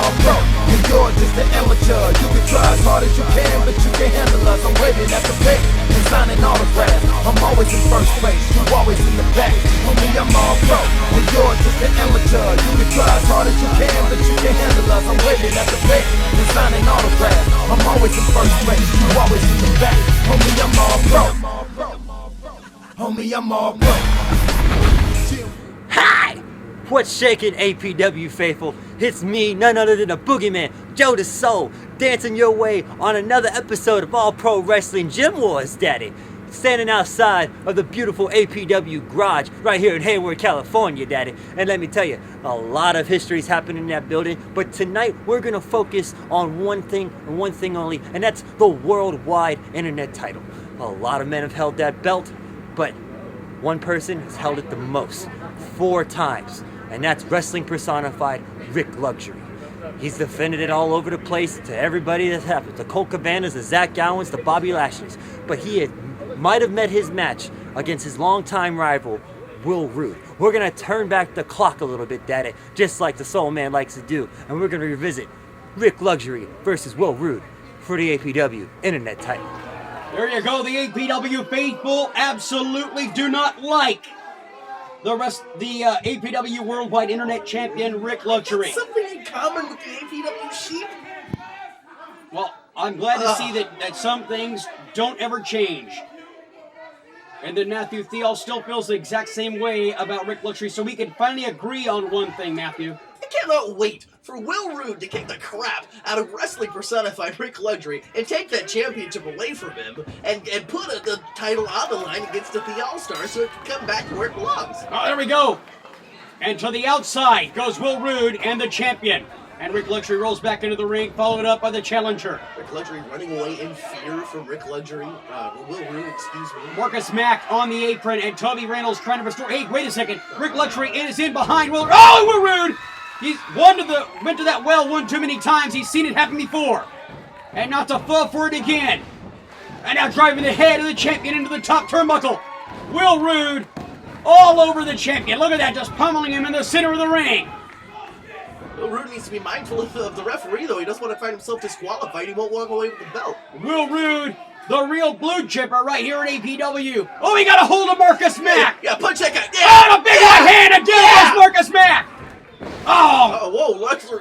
all pro, and you're just an amateur. You can try as hard as you can, but you can't handle us. I'm waiting at the gate and signing autographs. I'm always in first place, you always in the back. Homie, I'm all pro, and you're just an amateur. You can try as hard as you can, but you can't handle us. I'm waiting at the gate and signing autographs. I'm always in first place, you always in the back. Homie, I'm all pro. Homie, I'm all pro. Hi! What's shaking, APW faithful? It's me, none other than the boogeyman, DeSoul, dancing your way on another episode of All Pro Wrestling Gym Wars, Daddy. Standing outside of the beautiful APW Garage right here in Hayward, California, Daddy. And let me tell you, a lot of history's happened in that building, but tonight we're gonna focus on one thing and one thing only, and that's the worldwide internet title. A lot of men have held that belt, but one person has held it the most, 4 times, and that's wrestling personified Rick Luxury. He's defended it all over the place to everybody that's happened, the Colt Cabanas, the Zach Gowans, the Bobby Lashley's, but he might have met his match against his longtime rival, Rood. We're gonna turn back the clock a little bit, Daddy, just like the Soul Man likes to do, and we're gonna revisit Rick Luxury versus Rood for the APW Internet title. There you go, the APW faithful absolutely do not like the APW Worldwide Internet Champion, Rick Luxury. Something in common with the APW sheep? Well, I'm glad to see that some things don't ever change. And then Matthew Thiel still feels the exact same way about Rick Luxury, so we can finally agree on one thing, Matthew. I cannot wait for Rood to kick the crap out of wrestling personified Rick Luxury and take that championship away from him and put the title on the line against the All-Star so it can come back to where it belongs. Oh, there we go. And to the outside goes Rood and the champion. And Rick Luxury rolls back into the ring, followed up by the challenger. Rick Luxury running away in fear from Rick Luxury. Rood, excuse me. Marcus Mack on the apron, and Toby Reynolds trying to restore. Hey, wait a second. Rick Luxury is in behind Will. Oh, Rood! He's went to that well one too many times. He's seen it happen before. And not to fall for it again. And now driving the head of the champion into the top turnbuckle. Rood all over the champion. Look at that, just pummeling him in the center of the ring. Rood needs to be mindful of the referee, though. He doesn't want to find himself disqualified. He won't walk away with the belt. Rood, the real blue chipper right here at APW. Oh, he got a hold of Marcus Mack. Yeah, punch that guy. Oh, the big right hand again, Marcus Mack. Oh! Whoa,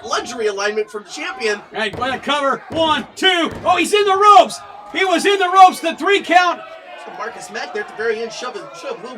luxury alignment for the champion. Right, by the cover. 1, 2. Oh, he's in the ropes. He was in the ropes. The 3 count. So Marcus Mack there at the very end shoved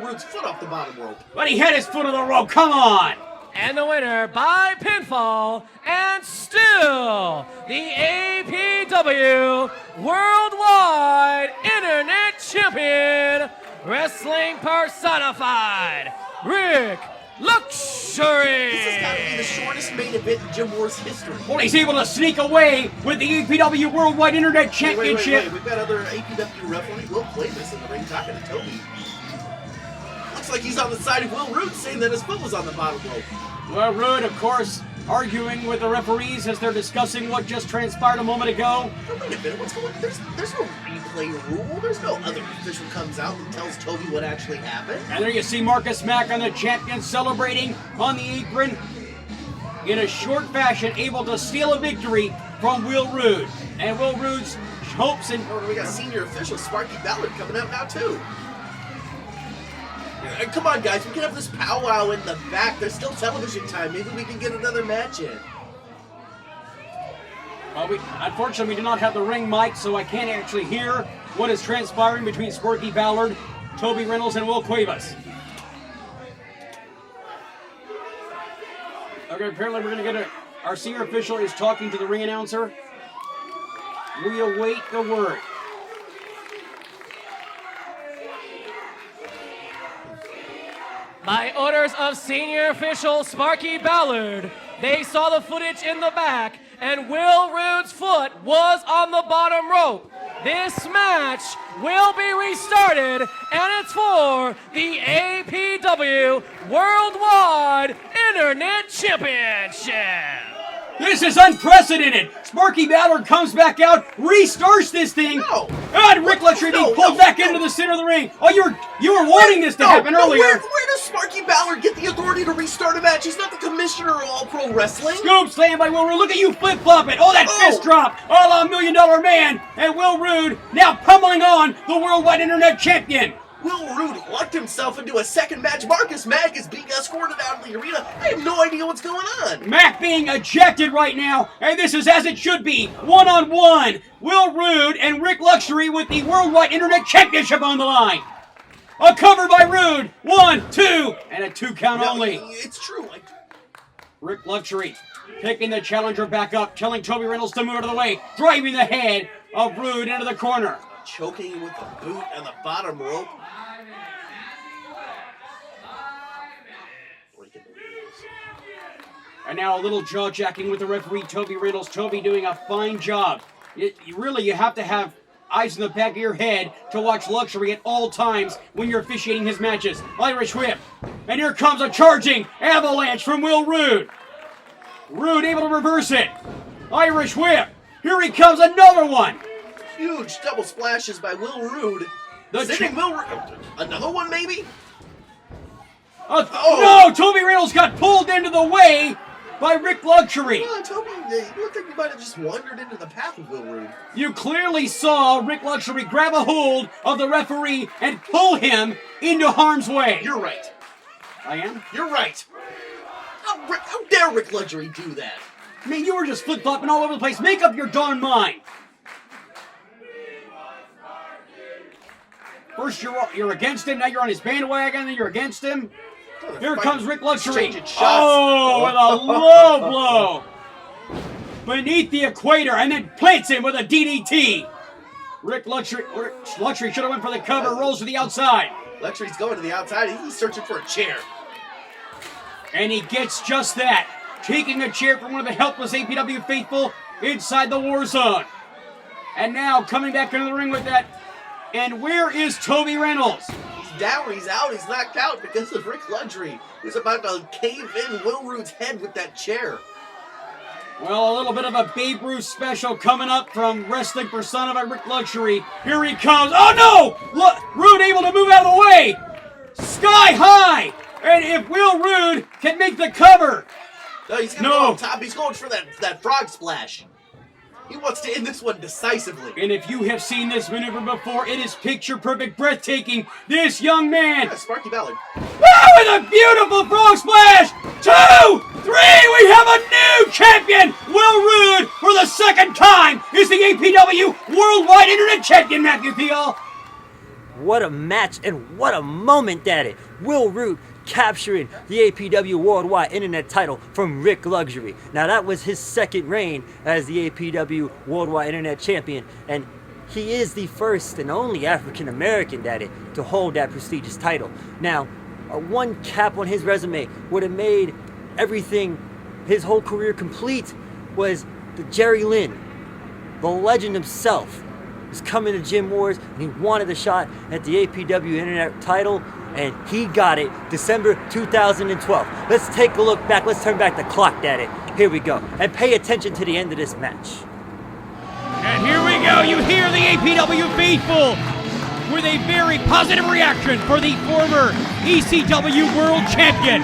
Rood's foot off the bottom rope. But he had his foot on the rope. Come on. And the winner by pinfall, and still the APW Worldwide Internet Champion, wrestling personified, Rick Luxury. This has got to be the shortest main event in Gym Wars history. Well, he's able to sneak away with the APW Worldwide Internet Championship. Wait. We've got other APW referee. We'll play this in the ring talking to Toby. Looks like he's on the side of Rood, saying that his foot was on the bottom rope. Well, Rood, of course, arguing with the referees as they're discussing what just transpired a moment ago. Wait a minute, what's going on? There's no replay rule. There's no other official comes out and tells Toby what actually happened. And there you see Marcus Mack on the champion celebrating on the apron in a short fashion, able to steal a victory from Rood. And Rood's hopes and... Oh, we got senior official Sparky Ballard coming out now, too. Come on, guys, we can have this powwow in the back. There's still television time. Maybe we can get another match in. Well, unfortunately, we do not have the ring mic, so I can't actually hear what is transpiring between Sparky Ballard, Toby Reynolds, and Will Cuevas. Okay, apparently we're going to get our senior official is talking to the ring announcer. We await the word. By orders of senior official Sparky Ballard, they saw the footage in the back, and Rood's foot was on the bottom rope. This match will be restarted, and it's for the APW Worldwide Internet Championship. This is unprecedented. Sparky Ballard comes back out, restarts this thing. No. And Rick Luxury being pulled back into the center of the ring. Oh, you were wanting this to happen earlier. Where does Sparky Ballard get the authority to restart a match? He's not the commissioner of All Pro Wrestling. Scoop slam by Will Rood. Look at you flip-flopping. Oh, that fist drop. A la $1 Million Man. And Will Rood now pummeling on the Worldwide Internet Champion. Will Rood locked himself into a second match. Marcus Mack is being escorted out of the arena. I have no idea what's going on. Mac being ejected right now, and this is as it should be. One-on-one. Will Rood and Rick Luxury with the Worldwide Internet Championship on the line. A cover by Rood. 1, 2, and a 2 count only. It's true. Rick Luxury picking the challenger back up, telling Toby Reynolds to move out of the way, driving the head of Rood into the corner. Choking him with the boot and the bottom rope. And now a little jaw-jacking with the referee, Toby Reynolds. Toby doing a fine job. You have to have eyes in the back of your head to watch Luxury at all times when you're officiating his matches. Irish whip. And here comes a charging avalanche from Will Rood. Rood able to reverse it. Irish whip. Here he comes, another one. Huge double splashes by Will Rood. Another one, maybe? No! Toby Reynolds got pulled into the way by Rick Luxury. Come on, Toby. You look like you might have just wandered into the path of Will Rood. You clearly saw Rick Luxury grab a hold of the referee and pull him into harm's way. You're right. I am? You're right. How dare Rick Luxury do that? I mean, you were just flip-flopping all over the place. Make up your darn mind. First you're against him, now you're on his bandwagon, then you're against him. Here comes Rick Luxury. Oh, with a low blow. Beneath the equator, and then plants him with a DDT. Rick Luxury should have went for the cover, rolls to the outside. Luxury's going to the outside, he's searching for a chair. And he gets just that. Taking a chair from one of the helpless APW faithful inside the war zone. And now coming back into the ring with that. And where is Toby Reynolds? He's down, he's out, he's knocked out because of Rick Luxury, who's about to cave in Will Rood's head with that chair. Well, a little bit of a Babe Ruth special coming up from Wrestling Persona by Rick Luxury. Here he comes. Oh no! Look, Rood able to move out of the way. Sky high. And if Will Rood can make the cover. No, he's going to go on top. He's going for that frog splash. He wants to end this one decisively. And if you have seen this maneuver before, it is picture perfect, breathtaking. This young man. Sparky Ballard. With a beautiful frog splash. 2, 3, we have a new champion. Will Rood, for the second time, is the APW Worldwide Internet Champion, Matthew Thiel. What a match and what a moment that is. Will Rood capturing the APW Worldwide Internet title from Rick Luxury. Now that was his second reign as the APW Worldwide Internet Champion, and he is the first and only African American to hold that prestigious title. Now, one cap on his resume would have made everything, his whole career complete, was the Jerry Lynn, the legend himself, was coming to Gym Wars and he wanted a shot at the APW Internet title, and he got it December 2012. Let's take a look back. Let's turn back the clock, Daddy. Here we go. And pay attention to the end of this match. And here we go. You hear the APW faithful with a very positive reaction for the former ECW World Champion.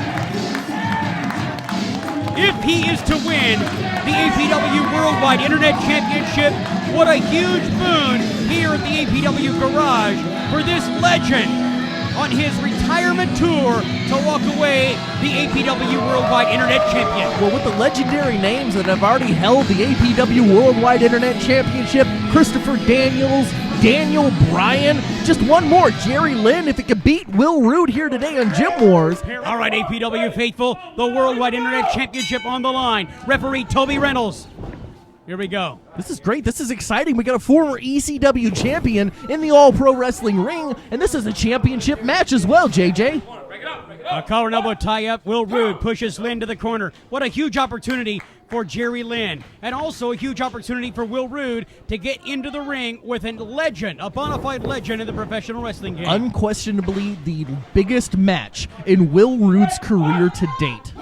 If he is to win the APW Worldwide Internet Championship, what a huge boon here at the APW Garage for this legend on his retirement tour to walk away the APW Worldwide Internet Champion. Well, with the legendary names that have already held the APW Worldwide Internet Championship, Christopher Daniels, Daniel Bryan, just one more, Jerry Lynn, if it could beat Will Rood here today on Gym Wars. All right, APW faithful, the Worldwide Internet Championship on the line. Referee Toby Reynolds. Here we go. This is great. This is exciting. We got a former ECW champion in the All-Pro Wrestling ring, and this is a championship match as well, JJ. A collar and elbow tie-up. Will Rood pushes Lynn to the corner. What a huge opportunity for Jerry Lynn. And also a huge opportunity for Will Rood to get into the ring with a legend, a bona fide legend in the professional wrestling game. Unquestionably the biggest match in Will Rood's career to date.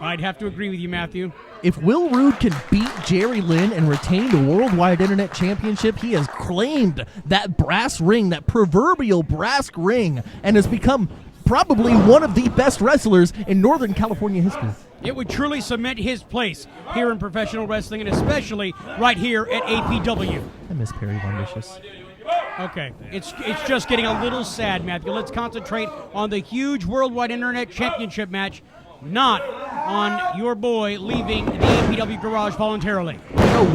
I'd have to agree with you, Matthew. If Will Rood can beat Jerry Lynn and retain the Worldwide Internet Championship, he has claimed that brass ring, that proverbial brass ring, and has become probably one of the best wrestlers in Northern California history. It would truly cement his place here in professional wrestling, and especially right here at APW. I miss Perry Von Vicious. Okay, it's just getting a little sad, Matthew. Let's concentrate on the huge Worldwide Internet Championship match, not on your boy leaving the APW Garage voluntarily.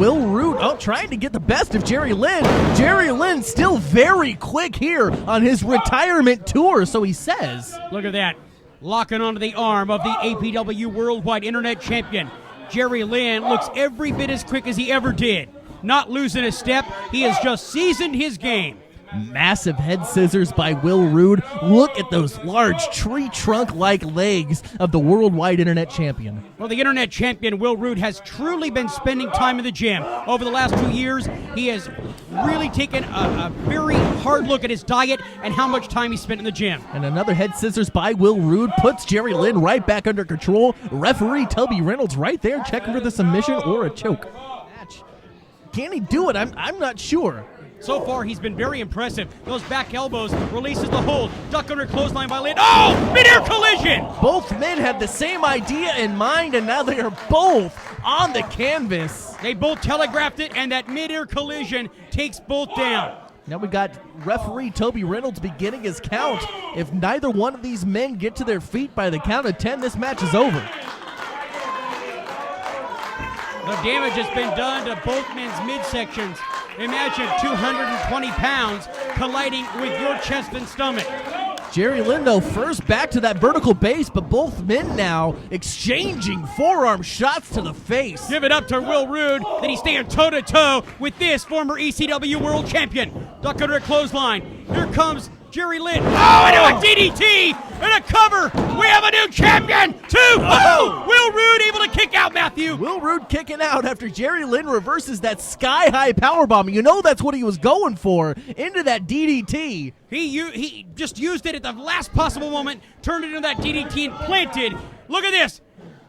Will Rood trying to get the best of Jerry Lynn. Jerry Lynn still very quick here on his retirement tour, so he says. Look at that. Locking onto the arm of the APW Worldwide Internet Champion. Jerry Lynn looks every bit as quick as he ever did. Not losing a step. He has just seasoned his game. Massive head scissors by Will Rood. Look at those large tree trunk-like legs of the Worldwide Internet Champion. Well, the Internet Champion, Will Rood, has truly been spending time in the gym. Over the last 2 years, he has really taken a very hard look at his diet and how much time he spent in the gym. And another head scissors by Will Rood puts Jerry Lynn right back under control. Referee Tubby Reynolds right there checking for the submission or a choke. Can he do it? I'm not sure. So far, he's been very impressive. Those back elbows, releases the hold, duck under clothesline by Lynn. Oh, mid-air collision! Both men had the same idea in mind, and now they are both on the canvas. They both telegraphed it, and that mid-air collision takes both down. Now we got referee Toby Reynolds beginning his count. If neither one of these men get to their feet by the count of 10, this match is over. The damage has been done to both men's midsections. Imagine 220 pounds colliding with your chest and stomach. Jerry Lynn, though, first back to that vertical base, but both men now exchanging forearm shots to the face. Give it up to Will Rood, that he's staying toe-to-toe with this former ECW World Champion. Duck under a clothesline. Here comes Jerry Lynn. Oh, into a DDT and a cover. We have a new champion. Will Rood able to kick out, Matthew. Will Rood kicking out after Jerry Lynn reverses that sky-high powerbomb. You know that's what he was going for, into that DDT. He just used it at the last possible moment, turned it into that DDT and planted. Look at this.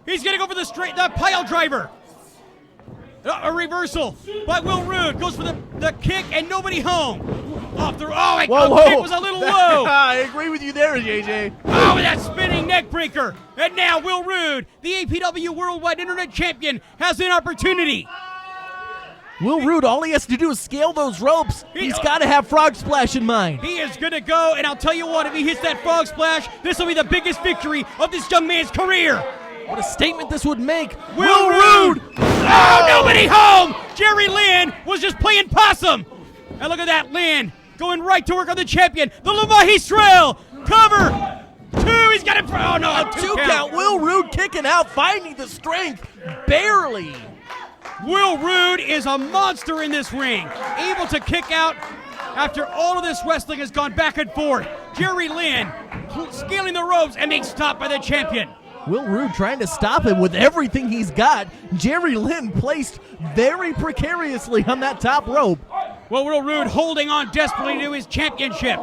He's going to go for the pile driver. A reversal by Will Rood. Goes for the kick and nobody home. Off the kick was a little low. I agree with you there, JJ. Oh, that spinning neck breaker. And now Will Rood, the APW Worldwide Internet Champion, has an opportunity. Will Rood, all he has to do is scale those ropes. He's got to have Frog Splash in mind. He is going to go, and I'll tell you what, if he hits that Frog Splash, this will be the biggest victory of this young man's career. What a statement this would make. Will Rood! Oh, nobody home! Jerry Lynn was just playing possum. And look at that, Lynn going right to work on the champion. The La Magistral cover. Two, he's got it. Oh, no, a two count. Will Rood kicking out, finding the strength. Barely. Will Rood is a monster in this ring. Able to kick out after all of this wrestling has gone back and forth. Jerry Lynn scaling the ropes and being stopped by the champion. Will Rood trying to stop him with everything he's got. Jerry Lynn placed very precariously on that top rope. Well, Will Rood holding on desperately to his championship.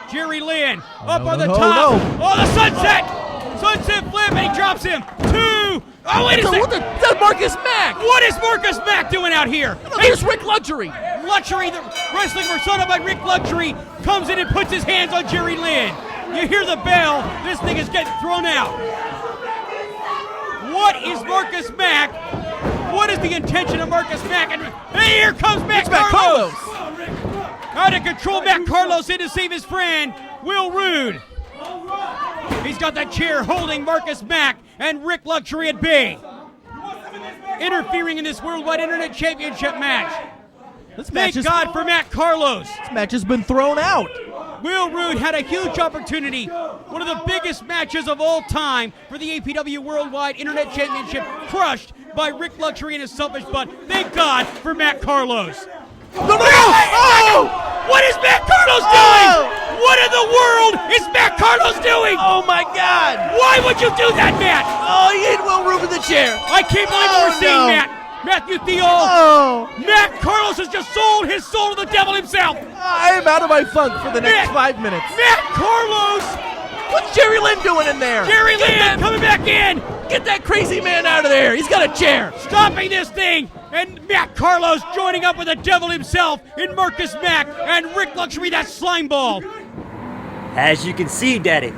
Jerry Lynn up on the top. No. Oh, the sunset! Sunset flip, and he drops him. Two. Oh, wait a second. That's Marcus Mack. What is Marcus Mack doing out here? There's Rick Luxury. Luxury, the wrestling persona by Rick Luxury, comes in and puts his hands on Jerry Lynn. You hear the bell. This thing is getting thrown out. What is Marcus Mack? What is the intention of Marcus Mack? And here comes Matt Carlos. Out of control, Matt Carlos in to save his friend, Will Rood. He's got that chair holding Marcus Mack and Rick Luxury at bay. Interfering in this Worldwide Internet Championship match. Thank God for Matt Carlos. This match has been thrown out. Will Rood had a huge opportunity. One of the biggest matches of all time for the APW Worldwide Internet Championship, crushed by Rick Luxury and his selfish butt. Thank God for Matt Carlos. No! Oh! What is Matt Carlos doing? What in the world is Matt Carlos doing? Oh my God! Why would you do that, Matt? Oh, he hit Will Rood in the chair. I can't believe what we're seeing, Matt. Matthew Theo. Oh. Matt Carlos has just sold his soul to the devil himself. I am out of my funk for the next 5 minutes. Matt Carlos. What's Jerry Lynn doing in there? Jerry Lynn coming back in. Get that crazy man out of there. He's got a chair. Stopping this thing. And Matt Carlos joining up with the devil himself in Marcus Mack and Rick Luxury, that slime ball. As you can see, Daddy,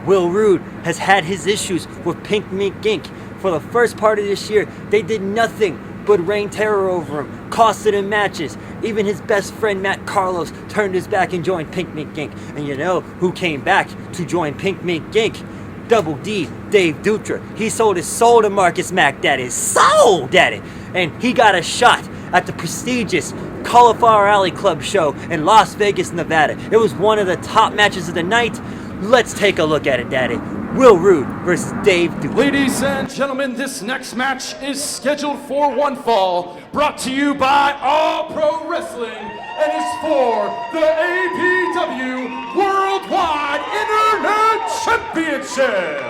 Will Rood has had his issues with Pink Mink Inc. For the first part of this year, they did nothing but rain terror over him, costed him matches. Even his best friend Matt Carlos turned his back and joined Pink Mink Inc. And you know who came back to join Pink Mink Inc.? Double D, Dave Dutra. He sold his soul to Marcus Mack, Daddy. Soul, Daddy! And he got a shot at the prestigious Cauliflower Alley Club show in Las Vegas, Nevada. It was one of the top matches of the night. Let's take a look at it, Daddy. Will Rood versus Dave Dutra. Ladies and gentlemen, this next match is scheduled for one fall, brought to you by All Pro Wrestling, and is for the APW Worldwide Internet Championship.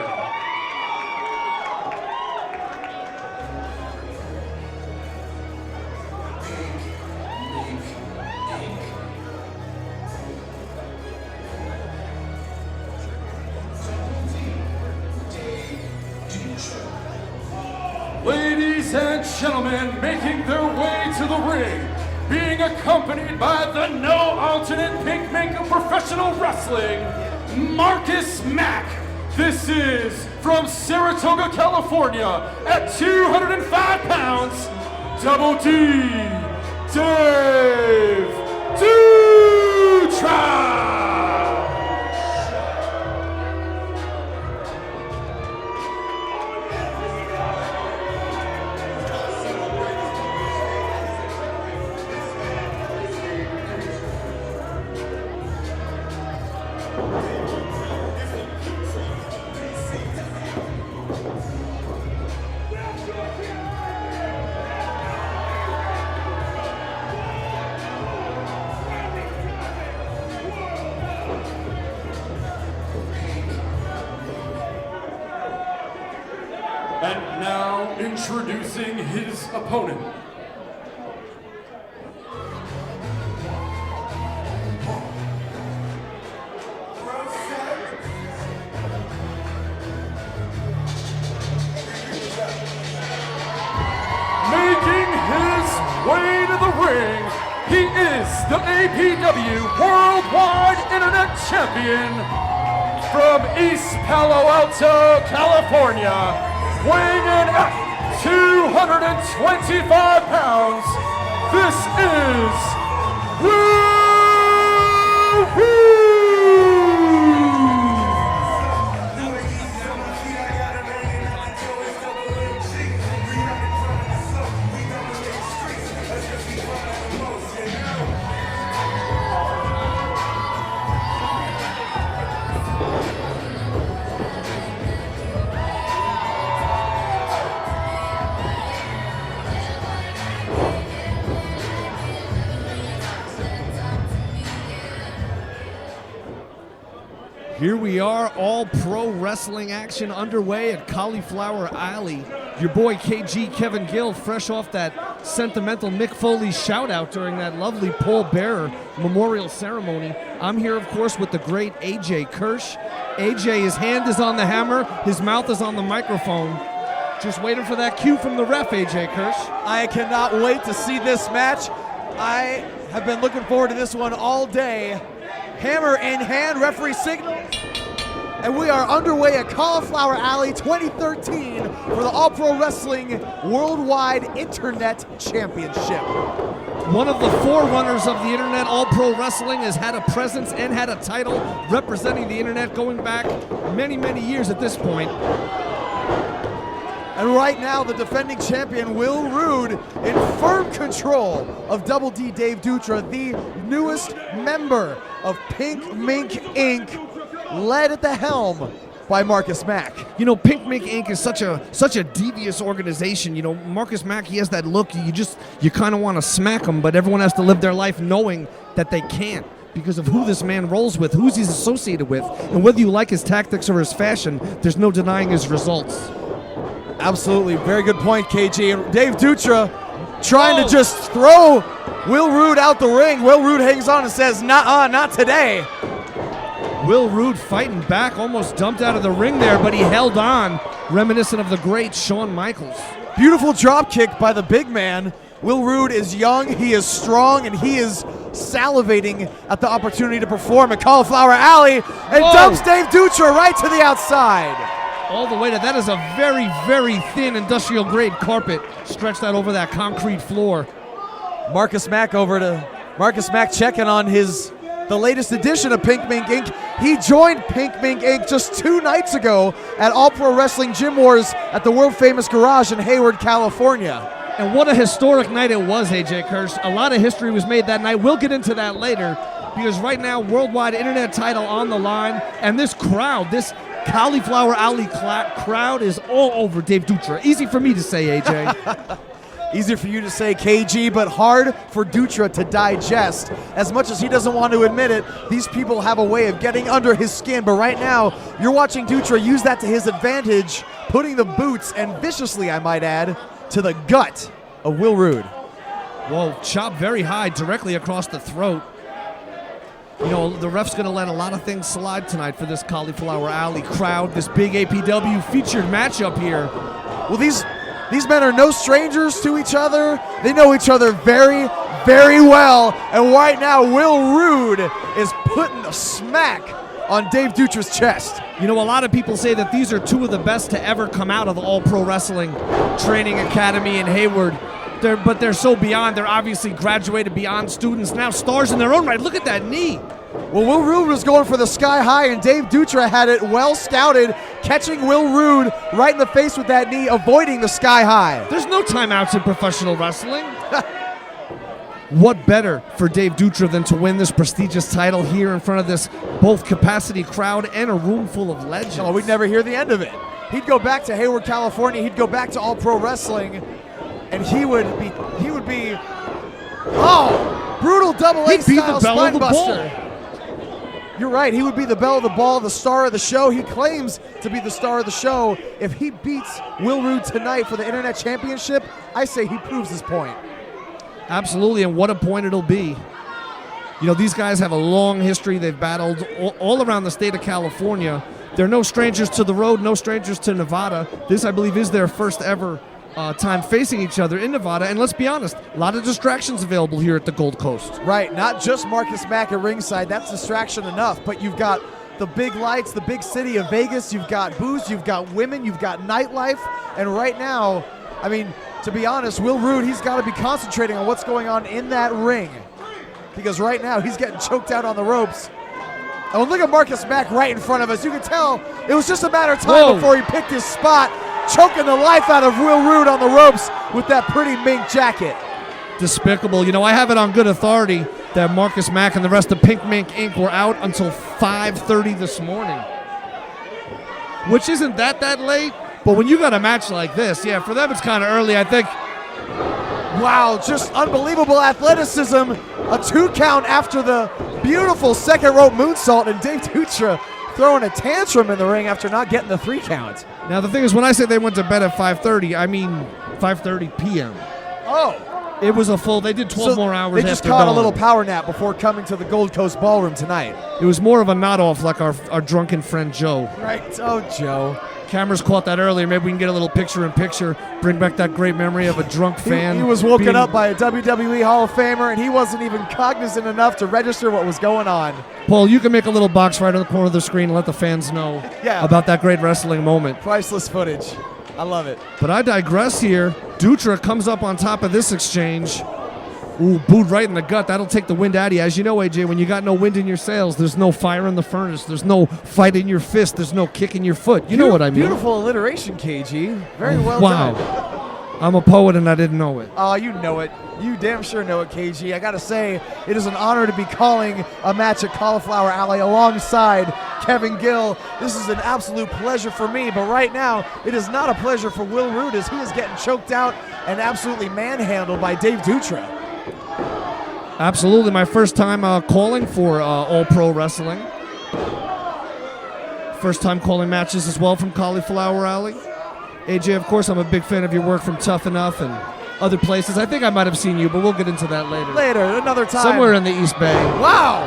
Ladies and gentlemen, making their way to the ring, being accompanied by the no alternate Pink Mink of professional wrestling, Marcus Mack. This is from Saratoga, California, at 205 pounds, Double D, Dave Dutra. And now introducing his opponent. Making his way to the ring, he is the APW Worldwide Internet Champion from East Palo Alto, California. Weighing in at 225 pounds, this is Rood. Here we are, all pro wrestling action underway at Cauliflower Alley. Your boy KG Kevin Gill, fresh off that sentimental Mick Foley shout out during that lovely Paul Bearer memorial ceremony. I'm here, of course, with the great AJ Kirsch. AJ, his hand is on the hammer, his mouth is on the microphone. Just waiting for that cue from the ref, AJ Kirsch. I cannot wait to see this match. I have been looking forward to this one all day. Hammer in hand, referee signal. And we are underway at Cauliflower Alley 2013 for the All Pro Wrestling Worldwide Internet Championship. One of the forerunners of the Internet, All Pro Wrestling, has had a presence and had a title representing the Internet going back many, many years at this point. And right now, the defending champion, Will Rood, in firm control of Double D Dave Dutra, the newest member of Pink Mink Inc., led at the helm by Marcus Mack. You know, Pink Mink Inc. is such a devious organization. You know, Marcus Mack, he has that look, you kind of want to smack him, but everyone has to live their life knowing that they can't because of who this man rolls with, who he's associated with, and whether you like his tactics or his fashion, there's no denying his results. Absolutely, very good point, KG. And Dave Dutra trying to just throw Will Rood out the ring. Will Rood hangs on and says, "Nuh-uh, not today." Will Rood fighting back, almost dumped out of the ring there, but he held on, reminiscent of the great Shawn Michaels. Beautiful drop kick by the big man. Will Rood is young, he is strong, and he is salivating at the opportunity to perform at Cauliflower Alley, and Whoa. dumps Dave Dutra right to the outside. All the way to that is a very, very thin industrial grade carpet stretched out over that concrete floor. Marcus Mack checking on the latest edition of Pink Mink Inc. He joined Pink Mink Inc. just 2 nights ago at All Pro Wrestling Gym Wars at the world famous Garage in Hayward, California. And what a historic night it was, AJ Kirsch. A lot of history was made that night. We'll get into that later, because right now, worldwide internet title on the line, and this crowd, this Cauliflower Alley crowd is all over Dave Dutra. Easy for me to say, AJ. Easy for you to say, KG, but hard for Dutra to digest. As much as he doesn't want to admit it, these people have a way of getting under his skin. But right now, you're watching Dutra use that to his advantage, putting the boots, and viciously, I might add, to the gut of Will Rood. Whoa, chop very high, directly across the throat. You know, the ref's going to let a lot of things slide tonight for this Cauliflower Alley crowd, this big APW featured matchup here. Well, these men are no strangers to each other. They know each other very, very well. And right now, Will Rood is putting a smack on Dave Dutra's chest. You know, a lot of people say that these are 2 of the best to ever come out of the All Pro Wrestling Training Academy in Hayward. But they're so beyond. They're obviously graduated beyond students, now stars in their own right. Look at that knee. Well, Will Rood was going for the sky high, and Dave Dutra had it well scouted, catching Will Rood right in the face with that knee, avoiding the sky high. There's no timeouts in professional wrestling. What better for Dave Dutra than to win this prestigious title here in front of this both capacity crowd and a room full of legends? Oh, we'd never hear the end of it. He'd go back to Hayward, California. He'd go back to All Pro Wrestling, and he would be brutal double A style spine buster. You're right. He would be the belle of the ball, the star of the show. He claims to be the star of the show. If he beats Will Rood tonight for the Internet Championship, I say he proves his point. Absolutely, and what a point it'll be. You know, these guys have a long history. They've battled all around the state of California. They're no strangers to the road, no strangers to Nevada. This, I believe, is their first ever time facing each other in Nevada. And let's be honest, a lot of distractions available here at the Gold Coast. Right, not just Marcus Mack at ringside. That's distraction enough, but you've got the big lights, the big city of Vegas. You've got booze, you've got women, you've got nightlife. And right now, I mean, to be honest, Will Rood, he's got to be concentrating on what's going on in that ring, because right now he's getting choked out on the ropes. Oh, look at Marcus Mack right in front of us. You can tell it was just a matter of time before he picked his spot, choking the life out of Will Rood on the ropes with that pretty mink jacket. Despicable. You know, I have it on good authority that Marcus Mack and the rest of Pink Mink Inc. were out until 5:30 this morning, which isn't that late. But when you got a match like this, yeah, for them it's kind of early, I think. Wow, just unbelievable athleticism. A 2 count after the beautiful second rope moonsault, and Dave Dutra throwing a tantrum in the ring after not getting the 3 count. Now the thing is, when I say they went to bed at 5:30, I mean 5:30 p.m. Oh. It was a full, they did 12 more hours after They just after caught dawn. a little power nap before coming to the Gold Coast Ballroom tonight. It was more of a nod off like our drunken friend Joe. Right, oh Joe. Cameras caught that earlier. Maybe we can get a little picture-in-picture, bring back that great memory of a drunk fan. He was woken up by a WWE Hall of Famer, and he wasn't even cognizant enough to register what was going on. Paul, you can make a little box right on the corner of the screen and let the fans know about that great wrestling moment. Priceless footage. I love it. But I digress here. Dutra comes up on top of this exchange. Ooh, booed right in the gut. That'll take the wind out of you. As you know, AJ, when you got no wind in your sails, there's no fire in the furnace. There's no fight in your fist. There's no kick in your foot. You know what I mean. Beautiful alliteration, KG. Very well done. Wow. I'm a poet and I didn't know it. Oh, you know it. You damn sure know it, KG. I got to say, it is an honor to be calling a match at Cauliflower Alley alongside Kevin Gill. This is an absolute pleasure for me, but right now, it is not a pleasure for Will Rood as he is getting choked out and absolutely manhandled by Dave Dutra. Absolutely, my first time calling for All Pro Wrestling. First time calling matches as well from Cauliflower Alley. AJ, of course, I'm a big fan of your work from Tough Enough and other places. I think I might have seen you, but we'll get into that later. Later, another time. Somewhere in the East Bay. Wow!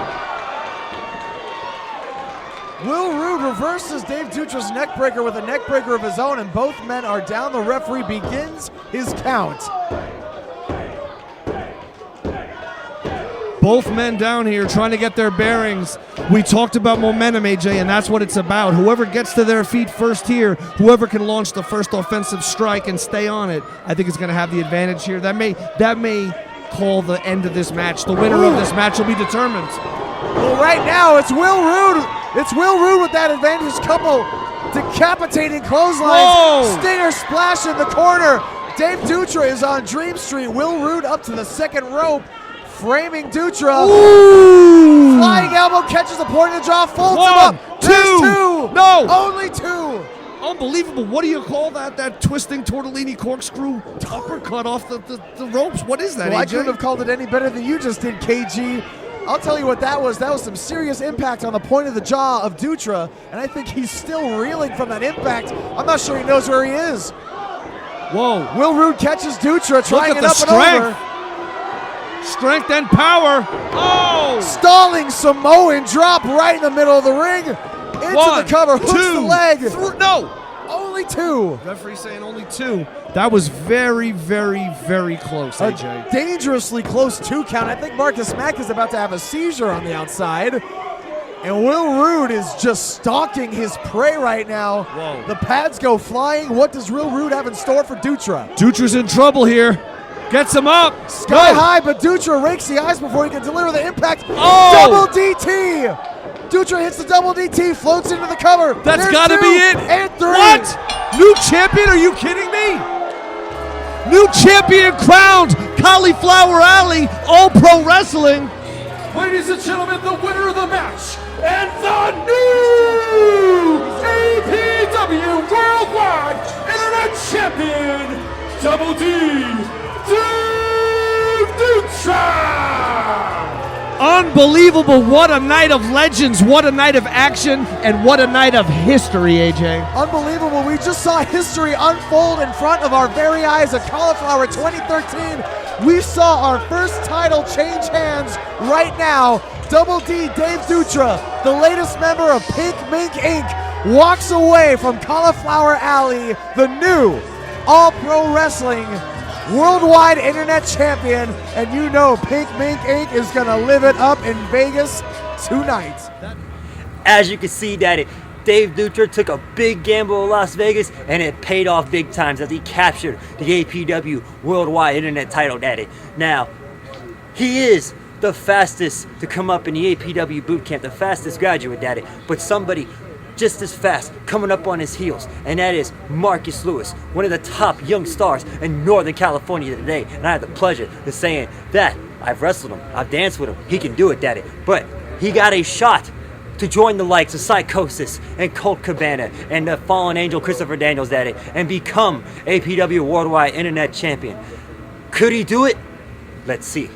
Will Rood reverses Dave Dutra's neckbreaker with a neckbreaker of his own, and both men are down. The referee begins his count. Both men down here trying to get their bearings. We talked about momentum, AJ, and that's what it's about. Whoever gets to their feet first here, whoever can launch the first offensive strike and stay on it, I think is going to have the advantage here. That may call the end of this match. The winner of this match will be determined. Well, right now it's Will Rood. It's Will Rood with that advantage. Couple decapitating clotheslines. Whoa! Stinger splash in the corner. Dave Dutra is on Dream Street. Will Rood up to the second rope, framing Dutra. Ooh! Flying elbow catches the point of the jaw, folds him One, up. There's two. No! Only two. Unbelievable. What do you call that? That twisting tortellini corkscrew uppercut off the ropes. What is that, Well, I AJ? couldn't have called it any better than you just did, KG. I'll tell you what that was. That was some serious impact on the point of the jaw of Dutra, and I think he's still reeling from that impact. I'm not sure he knows where he is. Whoa. Will Rood catches Dutra, trying it the up and over. Strength and power. Oh! Stalling Samoan drop right in the middle of the ring. Into One, the cover, hooks two, the leg. No! Only two. Referee saying only two. That was very, very, very close, AJ. A dangerously close 2 count. I think Marcus Mack is about to have a seizure on the outside. And Will Rood is just stalking his prey right now. Whoa. The pads go flying. What does Will Rood have in store for Dutra? Dutra's in trouble here. Gets him up. Sky high, but Dutra rakes the eyes before he can deliver the impact. Oh! Double DT. Dutra hits the double DT, floats into the cover. That's There's gotta 2 be it. And 3. What? New champion? Are you kidding me? New champion crowned. Cauliflower Alley. All Pro Wrestling. Ladies and gentlemen, the winner of the match and the new APW Worldwide Internet Champion, Double D, Dave Dutra! Unbelievable. What a night of legends. What a night of action. And what a night of history, AJ. Unbelievable. We just saw history unfold in front of our very eyes at Cauliflower 2013. We saw our first title change hands right now. Double D, Dave Dutra, the latest member of Pink Mink Inc., walks away from Cauliflower Alley, the new All Pro Wrestling Worldwide Internet Champion. And you know Pink Mink Inc. is going to live it up in Vegas tonight. As you can see, Daddy, Dave Dutra took a big gamble in Las Vegas, and it paid off big times as he captured the APW Worldwide Internet title, Daddy. Now, he is the fastest to come up in the APW boot camp, the fastest graduate, Daddy, but somebody just as fast coming up on his heels, and that is Marcus Lewis, one of the top young stars in Northern California today. And I had the pleasure of saying that I've wrestled him, I've danced with him, he can do it, Daddy. But he got a shot to join the likes of Psychosis and Colt Cabana and the fallen angel Christopher Daniels, Daddy, and become APW Worldwide Internet Champion. Could he do it? Let's see.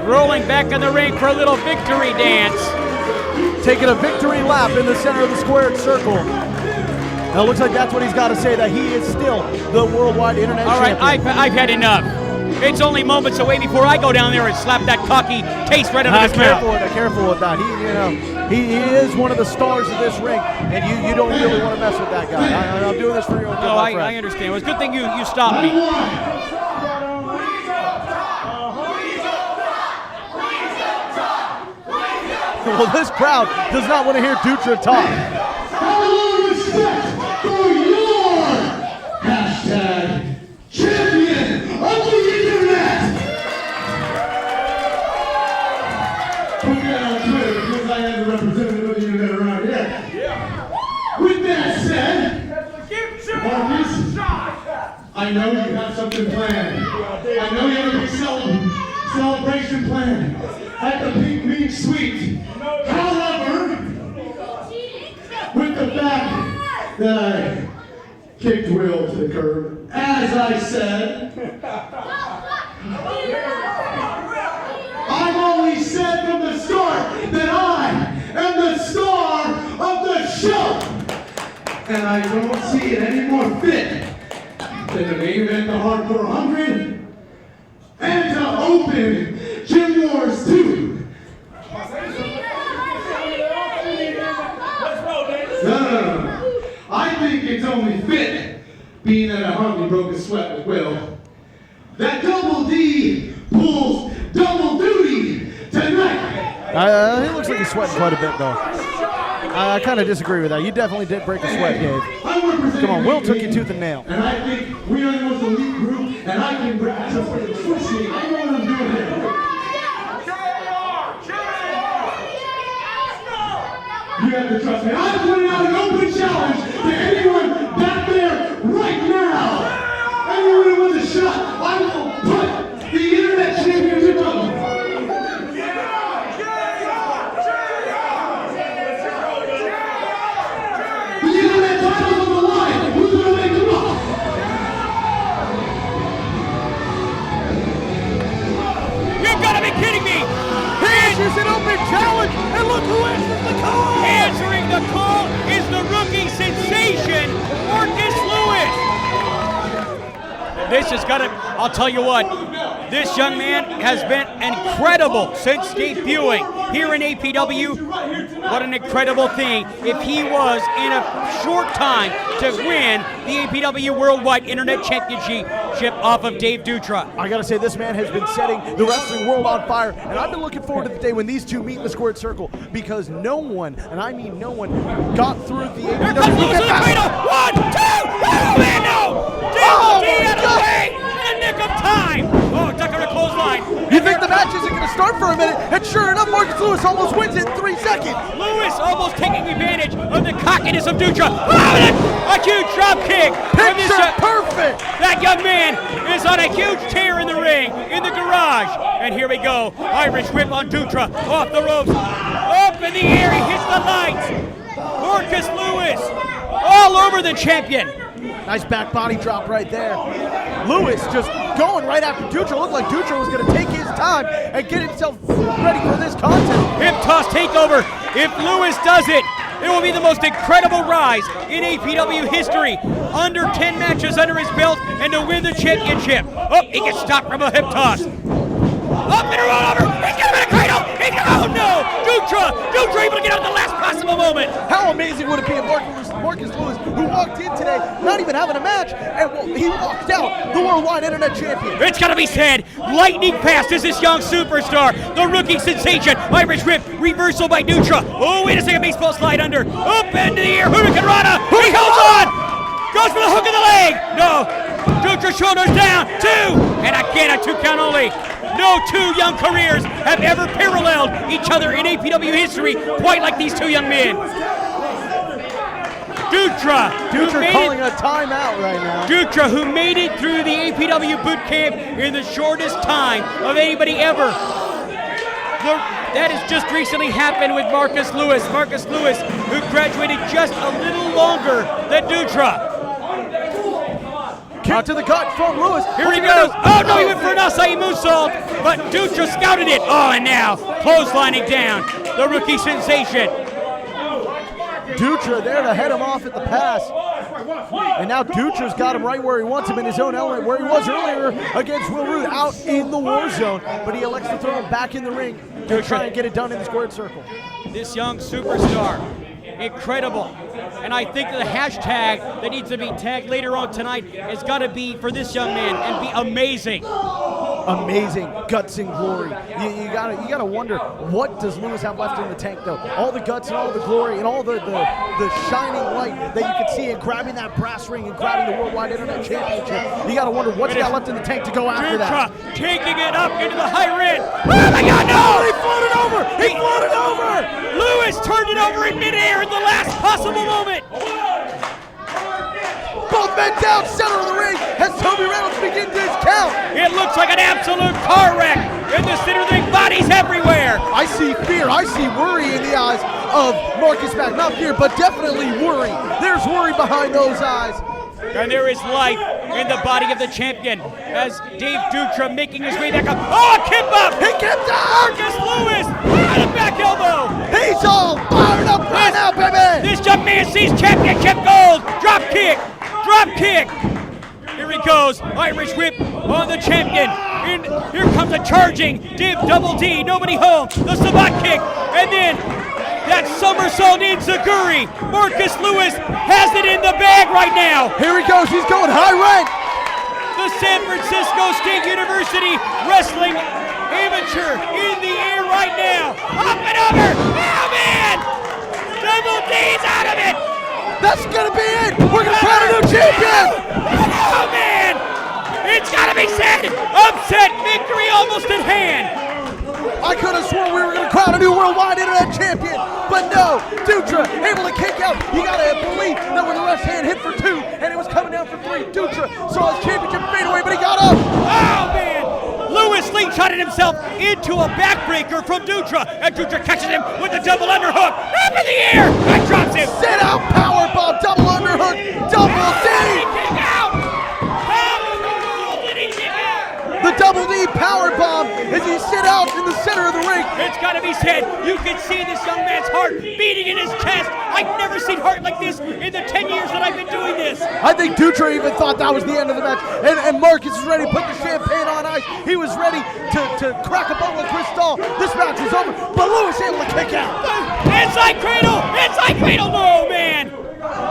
Rolling back in the ring for a little victory dance. Taking a victory lap in the center of the squared circle. Now it looks like that's what he's got to say, that he is still the Worldwide Internet All right, Champion. I've had enough. It's only moments away before I go down there and slap that cocky taste right under his mouth. Careful with that. He is one of the stars of this ring, and you don't really want to mess with that guy. I'm doing this for your own good, No, my friend. I understand. It was a good thing you stopped me. Well, this crowd does not want to hear Dutra talk. Hello, respect for your #champion of the internet. Put that on Twitter because I am the representative of the internet around here. With that said, Marcus, I know you have something planned. I know you have a big celebration planned at the Pink Mink Suite. However, with the fact that I kicked Will to the curb, as I said, I've always said from the start that I am the star of the show. And I don't see it any more fit than to main event the Hardcore 100 and to open Gym Wars 2. No. I think it's only fit, being that I hardly broke a sweat with Will, that Double D pulls double duty He looks like he's sweating quite a bit, though. I kind of disagree with that. You definitely did break a sweat, Dave. Come on, Will took you tooth and nail. And I think we are the most elite group, and I can just push me. I know what I'm doing here. You have to trust me. I'm putting out an open challenge to anyone back there right now. Anyone who wants a shot, I will put the internet championship on. The internet title's on the line. Who's gonna make them up? You've got to be kidding me! Here's an open challenge, and look who answers the call! Answering the call is the rookie sensation, Marcus Lewis. This has got to, I'll tell you what, this young man has been incredible since debuting here in APW. What an incredible thing if he was in a short time to win the APW Worldwide Internet Championship off of Dave Dutra. I gotta say, this man has been setting the wrestling world on fire, and I've been looking forward to the day when these two meet in the squared circle, because no one, and I mean no one, got through the APW. Here comes Lewis to the cradle! 1, 2, oh man, no! DLT out of the way in the nick of time! Oh, ducker to clothesline. You think the match isn't gonna start for a minute, and sure enough, Marcus Lewis almost wins it in 3 seconds. Lewis almost taking advantage of the cockiness of Dutra. Oh, and a huge drop kick. Picture perfect. That young man is on a huge tear in the ring, in the garage. And here we go. Irish whip on Dutra, off the ropes. Up in the air, he hits the lights. Marcus Lewis, all over the champion. Nice back body drop right there. Lewis just going right after Dutra. Looked like Dutra was going to take his time and get himself ready for this contest. Hip toss takeover. If Lewis does it, it will be the most incredible rise in APW history. Under 10 matches under his belt and to win the championship. Oh, he gets stopped from a hip toss. Up and a roll over. He's got him in a cradle. Oh no! Dutra able to get out at the last possible moment. How amazing would it be if Marcus Lewis, who walked in today not even having a match, and he walked out the Worldwide Internet Champion. It's got to be said, lightning fast is this young superstar, the rookie sensation. Irish whip, reversal by Dutra. Oh, wait a second, baseball slide under. Up into the air, Hurricane Rana. He holds on. Goes for the hook of the leg. No. Dutra shoulders down. 2. And again, a 2 count only. No two young careers have ever paralleled each other in APW history quite like these two young men. Dutra calling a timeout right now. Dutra, who made it through the APW boot camp in the shortest time of anybody ever. That has just recently happened with Marcus Lewis. Marcus Lewis, who graduated just a little longer than Dutra. Kick to the gut from Lewis. Here he goes. Oh no, he went for an acai moonsault, but Dutra scouted it. Oh, and now clotheslining down the rookie sensation. Dutra there to head him off at the pass. And now Dutra's got him right where he wants him in his own element, where he was earlier against Will Rood out in the war zone. But he elects to throw him back in the ring to try and get it done in the squared circle. This young superstar, incredible. And I think the hashtag that needs to be tagged later on tonight has got to be for this young man and be amazing. Amazing guts and glory. You gotta wonder, what does Lewis have left in the tank though? All the guts and all the glory and all the shining light that you could see in grabbing that brass ring and grabbing the Worldwide Internet Championship. You gotta wonder what's got left in the tank to go after that. Dutra taking it up into the high red. Oh my God, no! He floated over! He floated over! Lewis turned it over in midair at the last possible moment. Both men down center of the ring as Toby Reynolds begins his count. It looks like an absolute car wreck in the center of the ring. Bodies everywhere. I see fear. I see worry in the eyes of Marcus Mack. Not fear, but definitely worry. There's worry behind those eyes. And there is life in the body of the champion as Dave Dutra making his way back up. Oh, a kip up! He kipped out! Marcus Lewis and a back elbow. He's all fired up right now, baby! This young man sees championship gold. Drop kick. Drop kick. Here he goes. Irish whip on the champion. And here comes a charging Div Double D. Nobody home. The Sabat kick. And then that somersault enziguri. Marcus Lewis has it in the bag right now. Here he goes. He's going high rank. The San Francisco State University Wrestling Amateur in the air right now. Up and gonna be it. We're gonna crown a new champion. Oh, man! It's gotta be said! Upset victory almost at hand! I could have sworn we were going to crown a new worldwide internet champion, but no, Dutra able to kick out. You got to believe that when the left hand hit for 2 and it was coming down for 3, Dutra saw his championship fade away, but he got up. Oh, man! Lewis slingshotted himself into a backbreaker from Dutra, and Dutra catches him with a double underhook up in the air and drops him. Sit out powerbomb, double underhook, double D. Kick out! How did he kick out? The double D powerbomb as he sit out in the center of the ring. It's gotta be said, you can see this young man's heart beating in his chest. I've never seen heart like this in the 10 years that I've been doing this. I think Dutra even thought that was the end of the match. And Marcus was ready to put the champagne on ice. He was ready to crack a bottle of Cristal. This match is over, but Lewis able to kick out. Inside cradle! Inside cradle! No, man!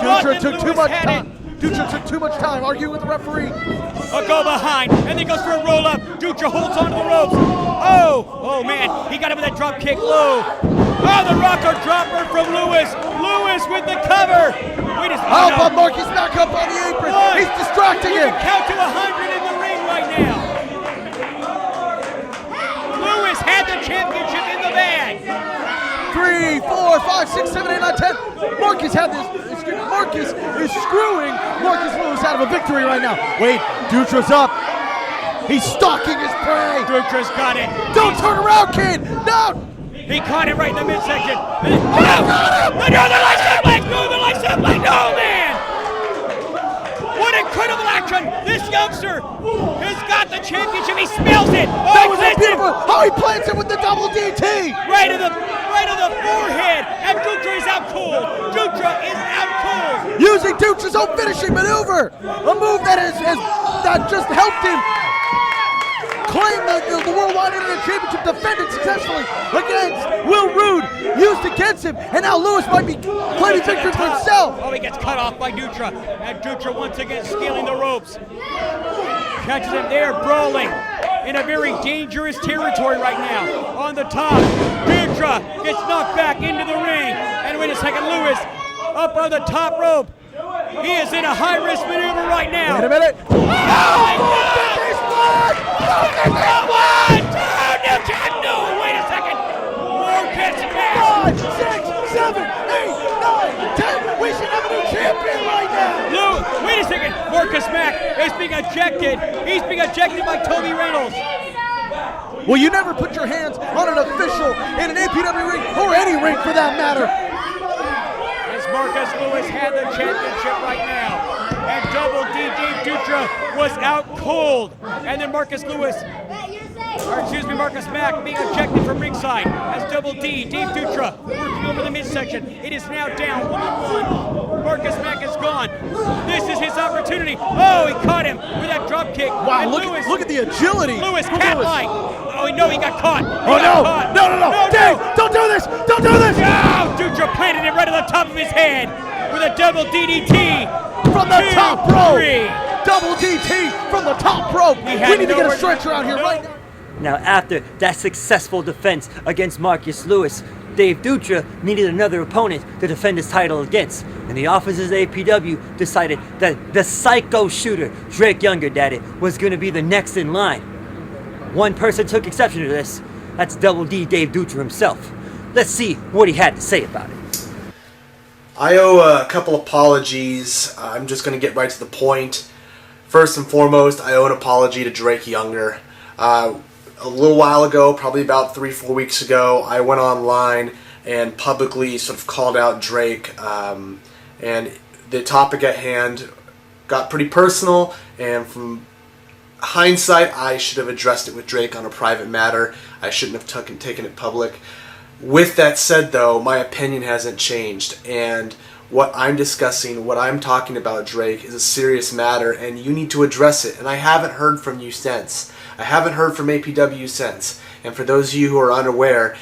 Dutra took too much time. Dutra took too much time arguing with the referee. A go behind, and then goes for a roll up. Dutra holds onto the ropes. Oh man, he got him with that drop kick low. Oh, the rocker dropper from Lewis. Lewis with the cover. Wait a second. Oh, but Marcus back up on the apron. He's distracting him. Count to 100 in the ring right now. Lewis had the championship in the bag. 3, 4, 5, 6, 7, 8, 9, 10. Marcus had this. Marcus is screwing Marcus Lewis out of a victory right now. Wait, Dutra's up. He's stalking his prey. Dutra's got it. Don't turn around, kid. No. He caught it right in the midsection. Oh, another lights-up leg. No, the lights-up leg. No, man. What incredible action. This youngster has got the championship. He smells it. Oh, that was beautiful. Oh, he plants it with the double DT. Right to the forehead. And Dutra is out cold. Dutra is out cold. Using Dutra's own finishing maneuver. A move that that just helped him claim the Worldwide Internet Championship, defended successfully against Will Rood, used against him, and now Lewis might be claiming victory for himself. Oh, he gets cut off by Dutra, and Dutra once again scaling the ropes. Catches him there, brawling in a very dangerous territory right now. On the top, Dutra gets knocked back into the ring, and wait a second, Lewis up on the top rope. He is in a high-risk maneuver right now. Wait a minute. Oh, my God! No, wait a second. Marcus Mack. 5, 6, 7, 8, 9, 10. We should have a new champion right now. Wait a second. Marcus Mack is being ejected. He's being ejected by Toby Reynolds. Well, you never put your hands on an official in an APW ring, or any ring for that matter. As Marcus Lewis had the championship right now. And Double D Dave Dutra was out cold. And then Marcus Mack being ejected from ringside as Double D Dave Dutra working over the midsection. It is now down 1-on-1. Marcus Mack is gone. This is his opportunity. Oh, he caught him with that drop kick. Wow, look at the agility. Lewis cat-like. Oh, no, he got caught. No. Dave, don't do this. Don't do this. Oh, Dutra planted it right on the top of his head with a double DDT. From the top rope. Double DT from the top rope. We need to get a stretcher out here right now. Now, after that successful defense against Marcus Lewis, Dave Dutra needed another opponent to defend his title against. And the officers of APW decided that the psycho shooter, Drake Younger Daddy, was going to be the next in line. One person took exception to this. That's Double D Dave Dutra himself. Let's see what he had to say about it. I owe a couple apologies. I'm just going to get right to the point. First and foremost, I owe an apology to Drake Younger. A little while ago, probably about 3-4 weeks ago, I went online and publicly sort of called out Drake. And the topic at hand got pretty personal, and from hindsight, I should have addressed it with Drake on a private matter. I shouldn't have taken it public. With that said, though, my opinion hasn't changed, and what I'm discussing, what I'm talking about, Drake, is a serious matter, and you need to address it, and I haven't heard from you since. I haven't heard from APW since, and for those of you who are unaware,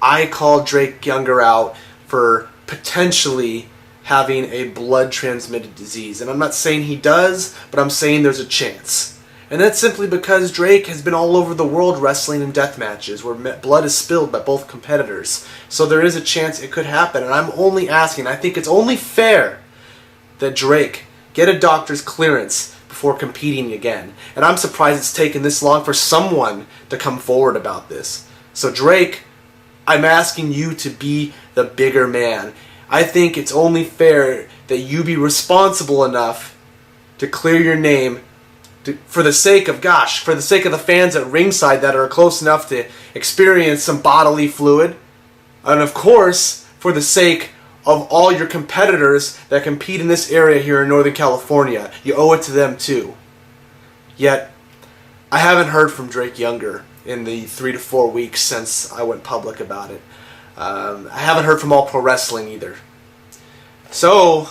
I called Drake Younger out for potentially having a blood-transmitted disease, and I'm not saying he does, but I'm saying there's a chance. And that's simply because Drake has been all over the world wrestling in death matches where blood is spilled by both competitors. So there is a chance it could happen. And I'm only asking, I think it's only fair that Drake get a doctor's clearance before competing again. And I'm surprised it's taken this long for someone to come forward about this. So Drake, I'm asking you to be the bigger man. I think it's only fair that you be responsible enough to clear your name for the sake of the fans at ringside that are close enough to experience some bodily fluid. And of course, for the sake of all your competitors that compete in this area here in Northern California. You owe it to them too. Yet, I haven't heard from Drake Younger in the 3 to 4 weeks since I went public about it. I haven't heard from All Pro Wrestling either. So,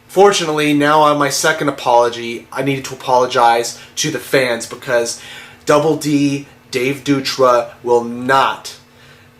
fortunately, now on my second apology, I needed to apologize to the fans because Double D, Dave Dutra, will not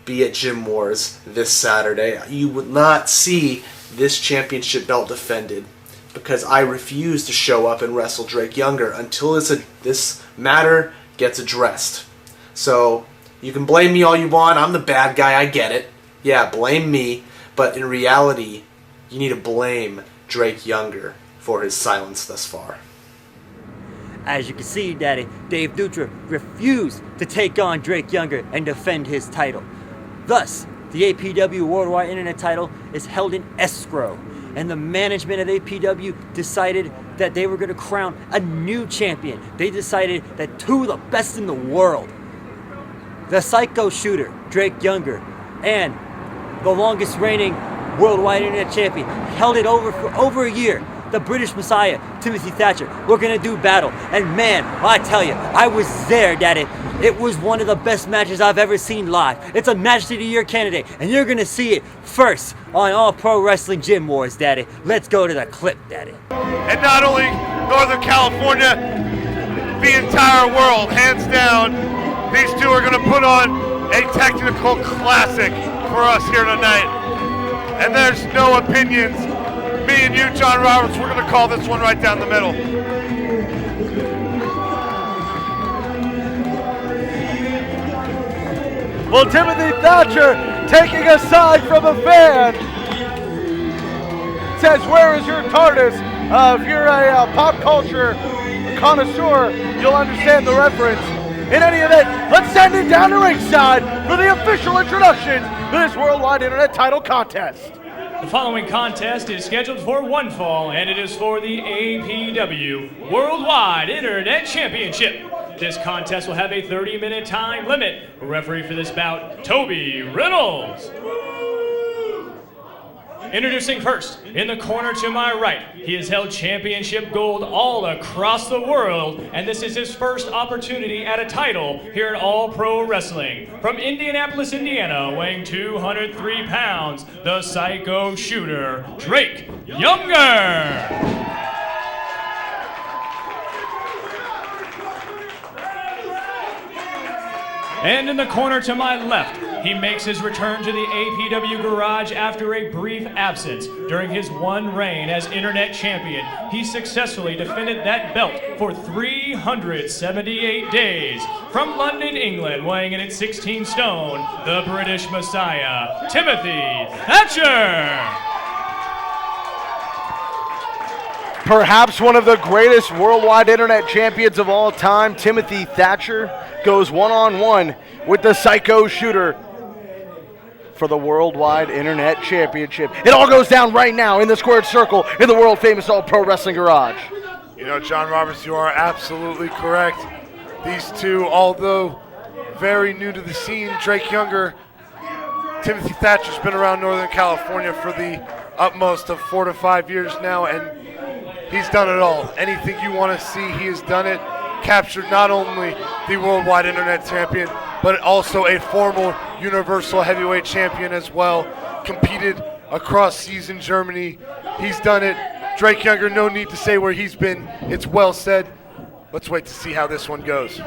be at Gym Wars this Saturday. You will not see this championship belt defended because I refuse to show up and wrestle Drake Younger until this matter gets addressed. So, you can blame me all you want. I'm the bad guy. I get it. Yeah, blame me. But in reality, you need to blame Drake Younger for his silence thus far. As you can see, Daddy, Dave Dutra refused to take on Drake Younger and defend his title. Thus, the APW Worldwide Internet title is held in escrow, and the management of APW decided that they were going to crown a new champion. They decided that two of the best in the world, the Psycho Shooter, Drake Younger, and the longest reigning Worldwide Internet champion, held it over for over a year, the British Messiah, Timothy Thatcher. We're going to do battle. And man, I tell you, I was there, Daddy. It was one of the best matches I've ever seen live. It's a Match of the Year candidate, and you're going to see it first on All Pro Wrestling Gym Wars, Daddy. Let's go to the clip, Daddy. And not only Northern California, the entire world, hands down, these two are going to put on a technical classic for us here tonight. And there's no opinions. Me and you, John Roberts, we're going to call this one right down the middle. Well, Timothy Thatcher taking a side from a fan says, "Where is your TARDIS?" If you're a pop culture connoisseur, you'll understand the reference. In any event, let's send it down to ringside for the official introduction to this Worldwide Internet title contest. The following contest is scheduled for one fall, and it is for the APW Worldwide Internet Championship. This contest will have a 30-minute time limit. Referee for this bout, Toby Reynolds. Introducing first, in the corner to my right, he has held championship gold all across the world, and this is his first opportunity at a title here in All Pro Wrestling. From Indianapolis, Indiana, weighing 203 pounds, the Psycho Shooter, Drake Younger. And in the corner to my left, he makes his return to the APW Garage after a brief absence. During his one reign as Internet Champion, he successfully defended that belt for 378 days. From London, England, weighing in at 16 stone, the British Messiah, Timothy Thatcher. Perhaps one of the greatest worldwide internet champions of all time, Timothy Thatcher, goes one-on-one with the Psycho Shooter for the Worldwide Internet Championship. It all goes down right now in the squared circle in the world-famous All Pro Wrestling Garage. You know, John Roberts, you are absolutely correct. These two, although very new to the scene, Drake Younger, Timothy Thatcher's been around Northern California for the utmost of 4 to 5 years now, and he's done it all. Anything you want to see, he has done it. Captured not only the Worldwide Internet Champion, but also a former Universal Heavyweight Champion as well. Competed across seas in Germany. He's done it. Drake Younger, no need to say where he's been. It's well said. Let's wait to see how this one goes.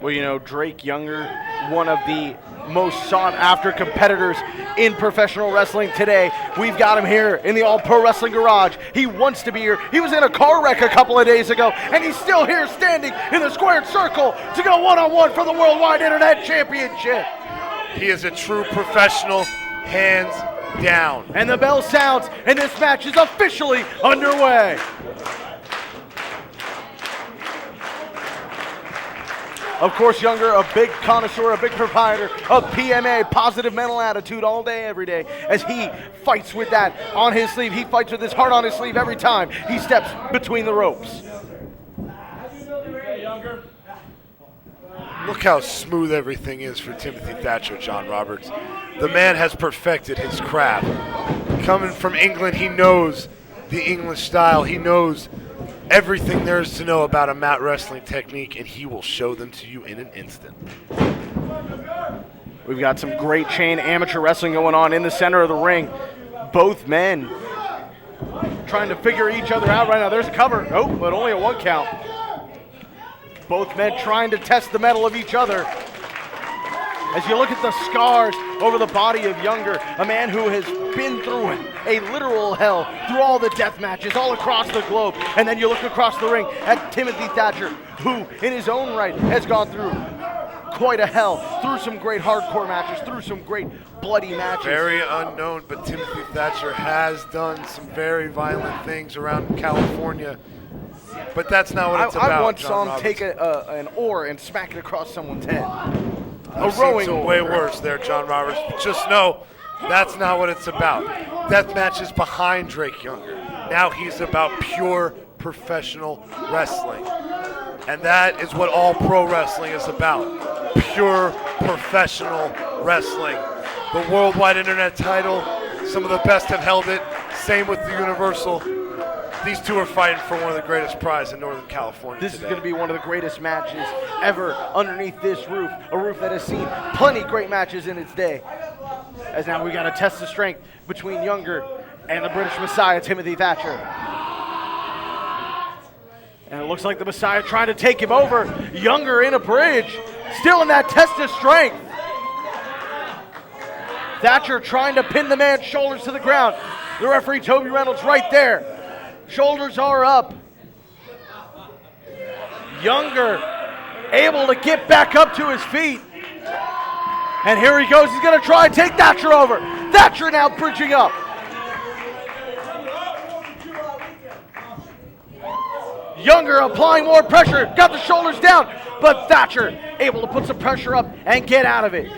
Well, you know, Drake Younger, one of the most sought-after competitors in professional wrestling today. We've got him here in the All Pro Wrestling Garage. He wants to be here. He was in a car wreck a couple of days ago, and he's still here standing in the squared circle to go one-on-one for the Worldwide Internet Championship. He is a true professional, hands down. And the bell sounds, and this match is officially underway. Of course, Younger, a big connoisseur, a big proprietor of PMA, positive mental attitude all day, every day, as he fights with that on his sleeve. He fights with his heart on his sleeve every time he steps between the ropes. Look how smooth everything is for Timothy Thatcher, John Roberts. The man has perfected his craft. Coming from England, he knows the English style. He knows everything there is to know about a mat wrestling technique, and he will show them to you in an instant. We've got some great chain amateur wrestling going on in the center of the ring. Both men trying to figure each other out right now. There's a cover. Oh, but only a 1 count. Both men trying to test the mettle of each other. As you look at the scars over the body of Younger, a man who has been through a literal hell, through all the death matches all across the globe. And then you look across the ring at Timothy Thatcher, who in his own right has gone through quite a hell, through some great hardcore matches, through some great bloody matches. Very unknown, but Timothy Thatcher has done some very violent things around California. But that's not what it's about. I once John saw him Roberts. take an oar and smack it across someone's head. I've seen some way worse there, John Roberts. But just know, that's not what it's about. Deathmatch is behind Drake Younger. Now he's about pure professional wrestling. And that is what all pro wrestling is about. Pure professional wrestling. The worldwide internet title, some of the best have held it. Same with the Universal. These two are fighting for one of the greatest prizes in Northern California This today. is going to be one of the greatest matches ever underneath this roof. A roof that has seen plenty great matches in its day. As now we got to test the strength between Younger and the British Messiah, Timothy Thatcher. And it looks like the Messiah trying to take him over. Younger in a bridge, still in that test of strength. Thatcher trying to pin the man's shoulders to the ground. The referee, Toby Reynolds, right there. Shoulders are up. Younger able to get back up to his feet. And here he goes. He's going to try and take Thatcher over. Thatcher now bridging up. Younger applying more pressure. Got the shoulders down. But Thatcher able to put some pressure up and get out of it.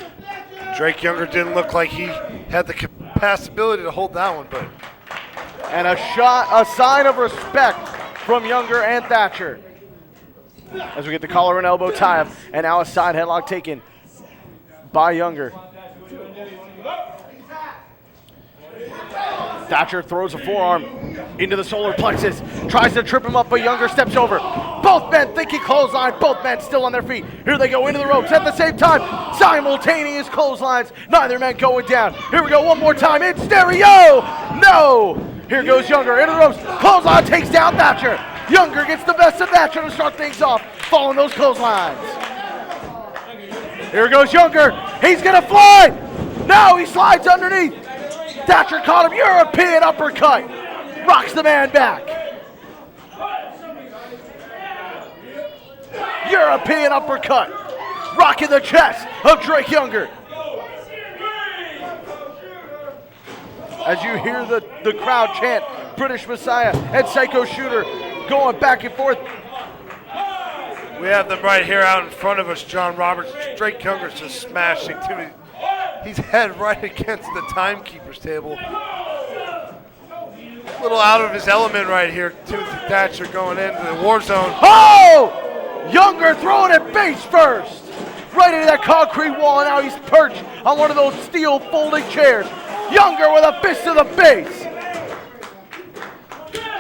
Drake Younger didn't look like he had the capacity to hold that one, but... And a sign of respect from Younger and Thatcher. As we get the collar and elbow tie-up, and now a side headlock taken by Younger. Thatcher throws a forearm into the solar plexus, tries to trip him up, but Younger steps over. Both men thinking clothesline, both men still on their feet. Here they go into the ropes at the same time. Simultaneous clotheslines, neither man going down. Here we go one more time in stereo. No! Here goes Younger into the ropes. Clothesline takes down Thatcher. Younger gets the best of Thatcher to start things off, following those clotheslines. Here goes Younger. He's going to fly. No, he slides underneath. Thatcher caught him. European uppercut. Rocks the man back. European uppercut. Rocking the chest of Drake Younger. As you hear the crowd chant, British Messiah and Psycho Shooter going back and forth. We have them right here out in front of us, John Roberts. Drake Younger's just smashing Timothy. He's head right against the timekeeper's table. A little out of his element right here. Timothy Thatcher going into the war zone. Oh! Younger throwing it face first. Right into that concrete wall, and now he's perched on one of those steel folding chairs. Younger with a fist to the face.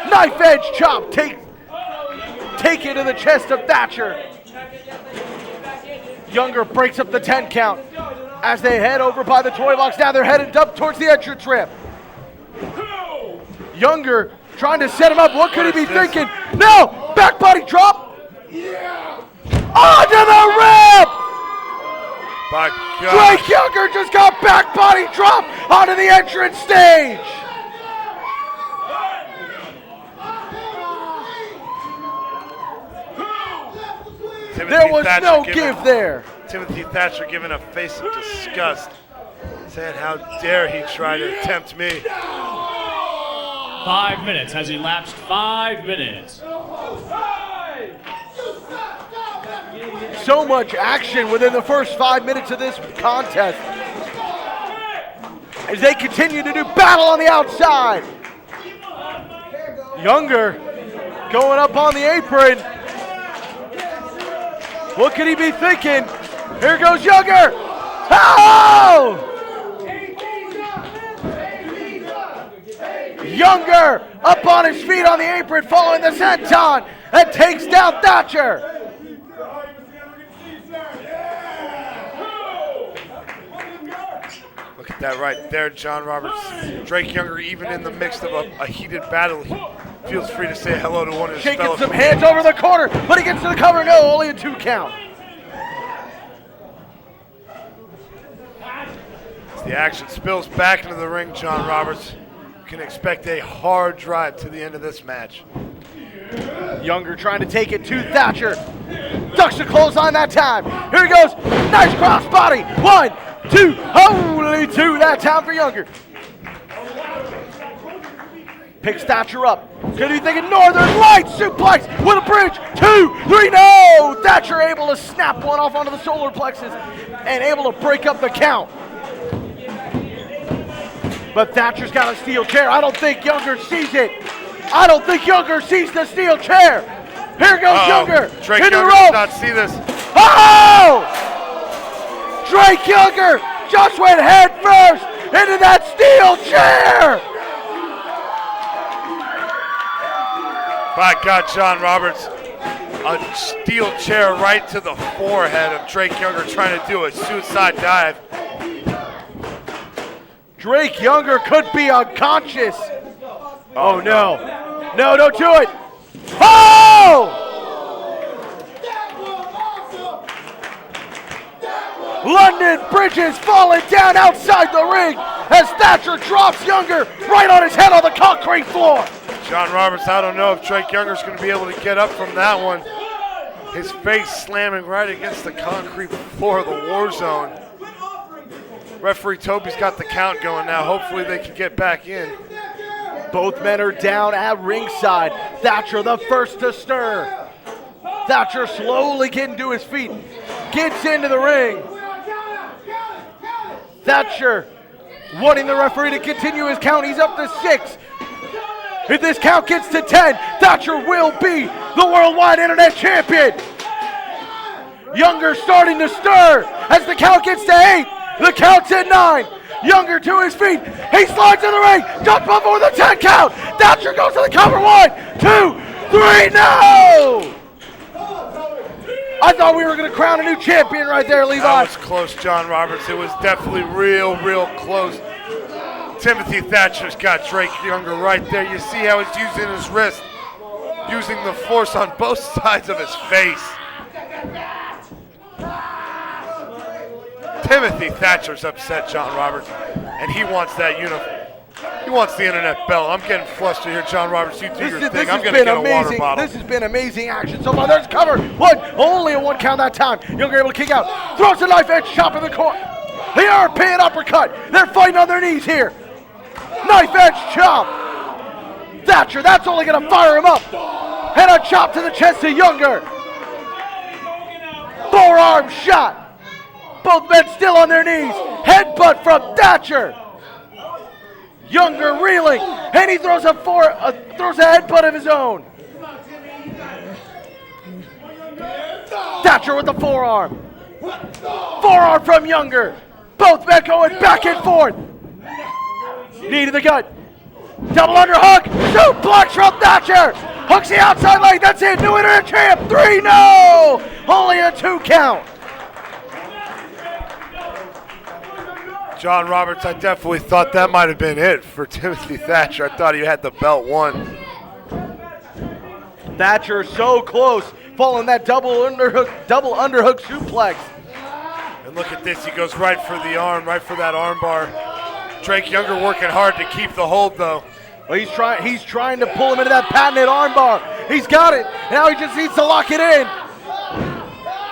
Knife edge chop take it to the chest of Thatcher. Younger breaks up the 10 count as they head over by the toy box. Now they're headed up towards the entrance ramp. Younger trying to set him up. What could he be thinking? No! Back body drop! Onto the ramp! My God. Drake Younger just got back body drop onto the entrance stage. There was no give there. Timothy Thatcher giving a face of disgust. Saying, how dare he try to tempt me. 5 minutes. Has elapsed 5 minutes. So much action within the first 5 minutes of this contest. As they continue to do battle on the outside. Younger going up on the apron. What could he be thinking? Here goes Younger. Oh! Younger up on his feet on the apron following the senton and takes down Thatcher. Look at that right there, John Roberts. Drake Younger, even in the midst of a heated battle, he feels free to say hello to one of his Shaking fellow some hands over the corner, but he gets to the cover. No, only a 2 count. As the action spills back into the ring, John Roberts, you can expect a hard drive to the end of this match. Younger trying to take it to Thatcher. Ducks the clothesline that time. Here he goes. Nice crossbody. 1, 2, only 2 that time for Younger. Picks Thatcher up. Could be thinking Northern Lights suplex with a bridge. 2, 3, no! Thatcher able to snap one off onto the solar plexus and able to break up the count. But Thatcher's got a steel chair. I don't think Younger sees it. I don't think Younger sees the steel chair. Here goes Younger. Drake into Younger the rope. does not see this. Oh! Drake Younger just went head first into that steel chair. By God, John Roberts, a steel chair right to the forehead of Drake Younger trying to do a suicide dive. Drake Younger could be unconscious. Oh no. No, don't do it. Oh! London Bridges falling down outside the ring as Thatcher drops Younger right on his head on the concrete floor. John Roberts, I don't know if Drake Younger's going to be able to get up from that one. His face slamming right against the concrete floor of the war zone. Referee Toby's got the count going now. Hopefully they can get back in. Both men are down at ringside. Thatcher the first to stir. Thatcher slowly getting to his feet. Gets into the ring. Thatcher wanting the referee to continue his count. He's up to 6. If this count gets to 10, Thatcher will be the Worldwide Internet Champion. Younger starting to stir as the count gets to 8. The count's at 9. Younger to his feet. He slides in the ring. Jump up over the 10 count. Thatcher goes to the cover. 1, 2, 3. No! I thought we were going to crown a new champion right there, Levi. That was close, John Roberts. It was definitely real close. Timothy Thatcher's got Drake Younger right there. You see how he's using his wrist, using the force on both sides of his face. Timothy Thatcher's upset, John Roberts, and he wants that uniform. He wants the internet belt. I'm getting flustered here, John Roberts. You do your thing. I'm going to get a water bottle. This has been amazing action so far. There's cover. 1, only a 1 count that time. Younger able to kick out. Throws a knife edge chop in the corner. The European uppercut. They're fighting on their knees here. Knife edge chop. Thatcher, that's only going to fire him up. And a chop to the chest of Younger. Forearm shot. Both men still on their knees. Headbutt from Thatcher. Younger reeling, and he throws a headbutt of his own. Thatcher with the forearm. Forearm from Younger. Both men going back and forth. Knee to the gut. Double underhook. Suplex from Thatcher. Hooks the outside leg. That's it. New Internet Champ. 3, no. Only a 2 count. John Roberts, I definitely thought that might have been it for Timothy Thatcher. I thought he had the belt won. Thatcher so close, falling that double underhook suplex. And look at this, he goes right for the arm, right for that arm bar. Drake Younger working hard to keep the hold though. Well, he's trying to pull him into that patented arm bar. He's got it. Now he just needs to lock it in.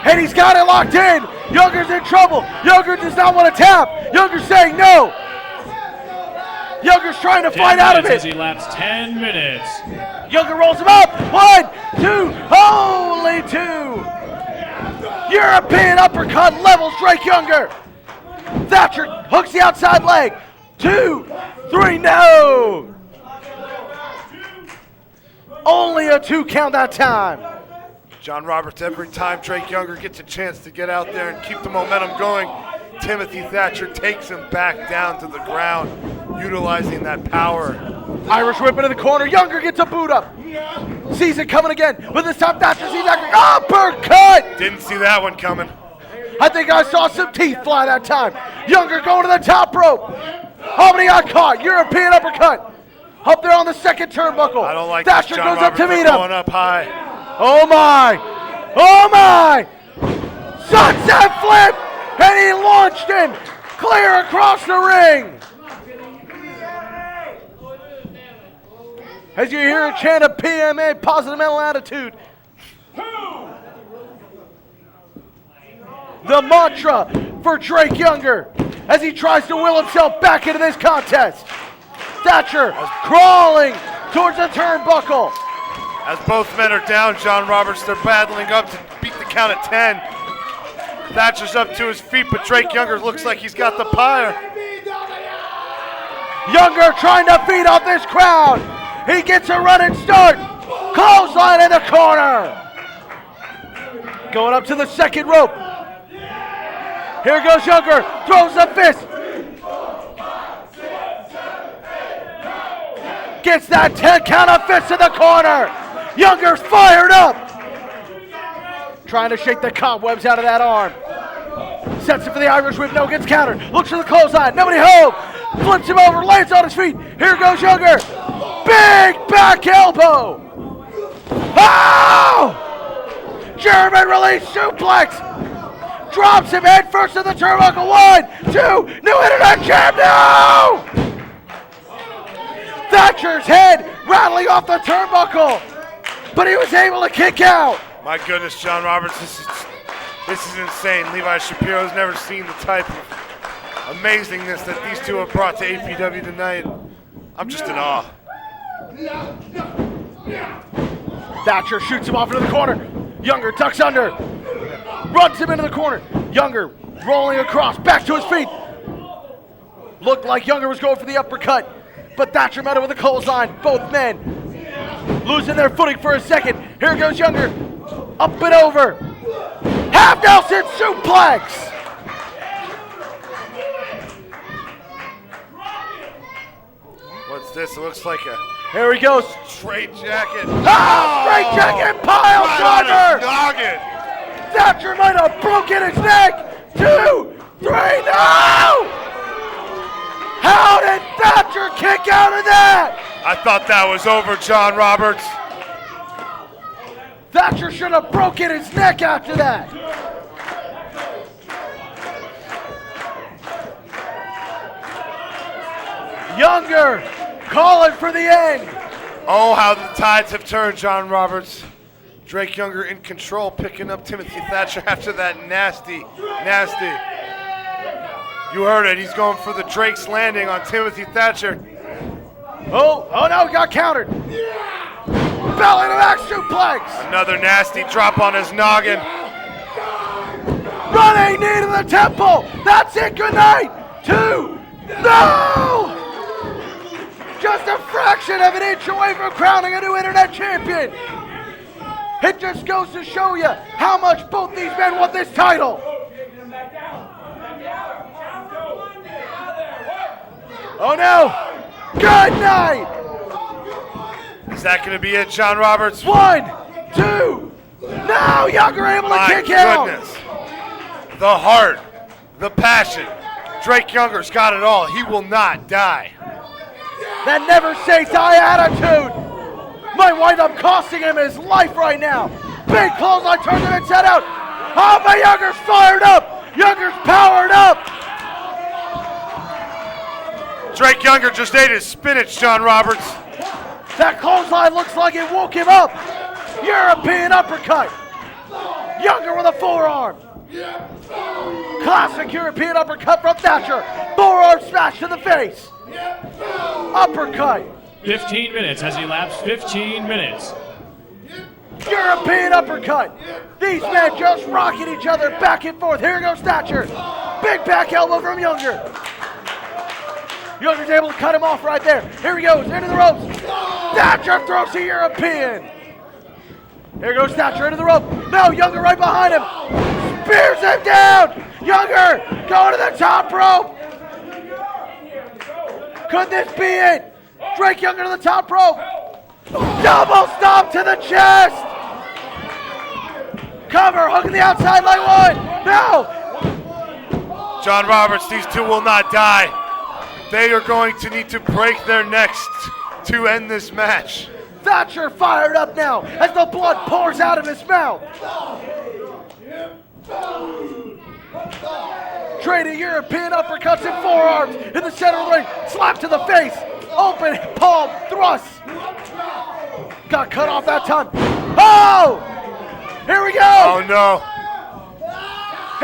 And he's got it locked in. Younger's in trouble. Younger does not want to tap. Younger's saying no. Younger's trying to fight out of it. As he laps 10 minutes. Younger rolls him up. 1, 2, only 2. European uppercut levels Drake Younger. Thatcher hooks the outside leg. 2, 3, no. Only a 2 count that time. John Roberts, every time Drake Younger gets a chance to get out there and keep the momentum going, Timothy Thatcher takes him back down to the ground, utilizing that power. Irish whip into the corner. Younger gets a boot up. Sees it coming again. But this time Thatcher sees that uppercut. Didn't see that one coming. I think I saw some teeth fly that time. Younger going to the top rope. Oh, but he got caught. European uppercut. Up there on the second turnbuckle. I don't like Thatcher John goes up to Roberts meet him. going up high. Oh my! Oh my! Sunset flip! And he launched him clear across the ring. As you hear a chant of PMA, positive mental attitude. The mantra for Drake Younger as he tries to will himself back into this contest. Thatcher crawling towards the turnbuckle. As both men are down, John Roberts, they're battling up to beat the count at 10. Thatcher's up to his feet, but Drake Younger looks like he's got the pyre. Younger trying to feed off this crowd. He gets a running start. Clothesline in the corner. Going up to the second rope. Here goes Younger. Throws a fist. Gets that 10 count of fist in the corner. Younger's fired up. Trying to shake the cobwebs out of that arm. Sets it for the Irish whip. No, gets countered. Looks for the clothesline. Nobody home. Flips him over. Lands on his feet. Here goes Younger. Big back elbow. Oh! German release suplex. Drops him head first in the turnbuckle. 1, 2. New internet champ. No! Thatcher's head rattling off the turnbuckle. But he was able to kick out. My goodness, John Roberts, this is insane. Levi Shapiro's never seen the type of amazingness that these two have brought to APW tonight. I'm just in awe. Thatcher shoots him off into the corner. Younger ducks under. Runs him into the corner. Younger rolling across, back to his feet. Looked like Younger was going for the uppercut, but Thatcher met him with a clothesline. Both men losing their footing for a second. Here goes Younger. Up and over. Half Nelson suplex. What's this? It looks like a Here he goes. straight jacket. Ah! Straight jacket pile driver. Noggin. Thatcher might have broken his neck. 2, 3, no! How did Thatcher kick out of that? I thought that was over, John Roberts. Thatcher should have broken his neck after that. Younger calling for the end. Oh, how the tides have turned, John Roberts. Drake Younger in control, picking up Timothy Thatcher after that nasty. You heard it. He's going for the Drake's Landing on Timothy Thatcher. Oh no, he got countered. Belly to back suplex. Another nasty drop on his noggin. Running knee to the temple. That's it. Good night. 2. No! Just a fraction of an inch away from crowning a new internet champion. It just goes to show you how much both these men want this title. Oh no! Good night! Is that going to be it, John Roberts? 1, 2. No! Younger able to kick out. My goodness. The heart, the passion. Drake Younger's got it all. He will not die. That never say die attitude might wind up costing him his life right now. Big clothesline turns him inside out. Oh, but Younger's fired up. Younger's powered up. Drake Younger just ate his spinach, John Roberts. That clothesline looks like it woke him up. European uppercut. Younger with a forearm. Classic European uppercut from Thatcher. Forearm smash to the face. Uppercut. 15 minutes has elapsed. 15 minutes. European uppercut. These men just rocking each other back and forth. Here goes Thatcher. Big back elbow from Younger. Younger's able to cut him off right there. Here he goes, into the ropes. Thatcher throws the European. Here goes Thatcher into the rope. No, Younger right behind him. Spears him down. Younger going to the top rope. Could this be it? Drake Younger to the top rope. Double stomp to the chest. Cover, hooking the outside leg one. No. John Roberts, these two will not die. They are going to need to break their necks to end this match. Thatcher fired up now as the blood pours out of his mouth. Trading European uppercuts and forearms in the center of the ring. Slap to the face. Open palm thrust. Got cut off that time. Oh! Here we go. Oh no.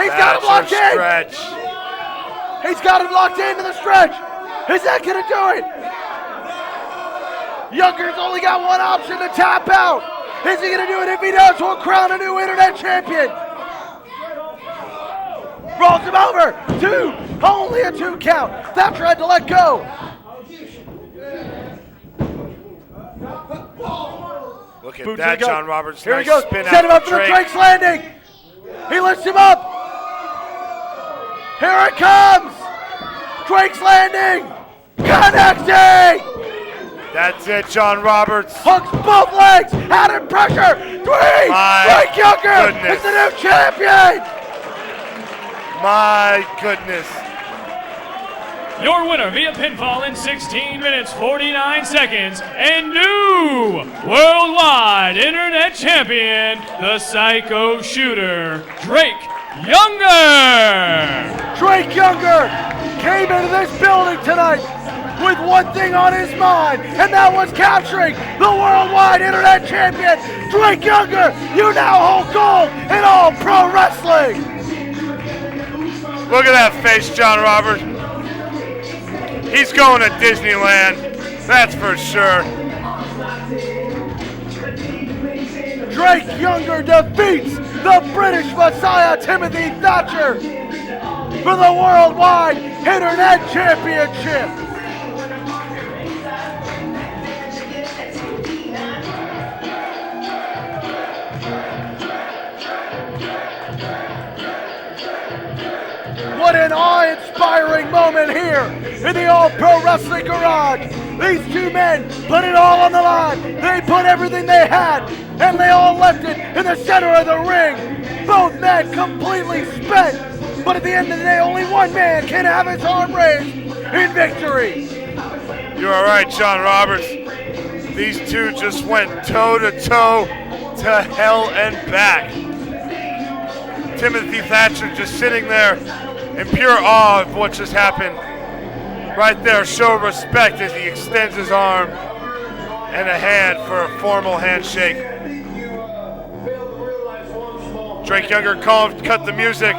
He's got him locked in. Stretch. He's got him locked into the stretch. Is that gonna do it? Younger's only got one option to tap out. Is he gonna do it? If he does, we'll crown a new internet champion. Rolls him over. Two. Only a 2 count. Thatcher had to let go. Look at Boot that, to the gut. John Roberts. Here Nice he goes. spin Set out him up for the Drake. Drake's landing. He lifts him up. Here it comes. Drake's landing. Connecting. That's it, John Roberts. Hooks both legs. Added pressure. Drake Younger is the new champion. My goodness. Your winner via pinfall in 16 minutes 49 seconds and new worldwide internet champion, the Psycho Shooter, Drake Younger. Drake Younger came into this building tonight with one thing on his mind, and that was capturing the worldwide internet champion. Drake Younger, you now hold gold in all pro wrestling. Look at that face, John Roberts. He's going to Disneyland, that's for sure. Drake Younger defeats the British Messiah Timothy Thatcher for the Worldwide Internet Championship. What an awe-inspiring moment here in the All Pro Wrestling Garage. These two men put it all on the line. They put everything they had, and they all left it in the center of the ring. Both men completely spent, but at the end of the day, only one man can have his arm raised in victory. You're all right, John Roberts. These two just went toe-to-toe to hell and back. Timothy Thatcher just sitting there in pure awe of what just happened. Right there, show respect as he extends his arm and a hand for a formal handshake. Drake Younger cut the music.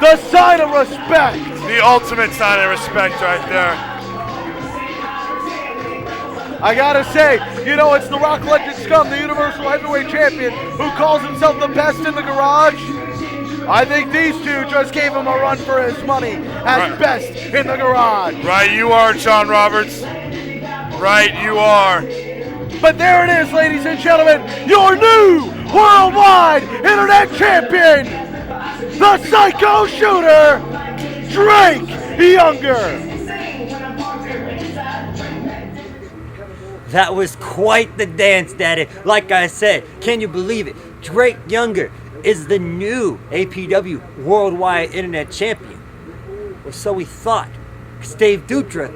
The sign of respect. The ultimate sign of respect right there. I gotta say, you know, it's the Rock Legend Scum, the Universal Heavyweight Champion, who calls himself the best in the garage. I think these two just gave him a run for his money as best in the garage. Right you are, John Roberts. Right you are. But there it is, ladies and gentlemen, your new worldwide internet champion, the Psycho Shooter, Drake Younger. That was quite the dance, Daddy. Like I said, can you believe it? Drake Younger is the new APW Worldwide Internet Champion. Or so we thought. Because Dave Dutra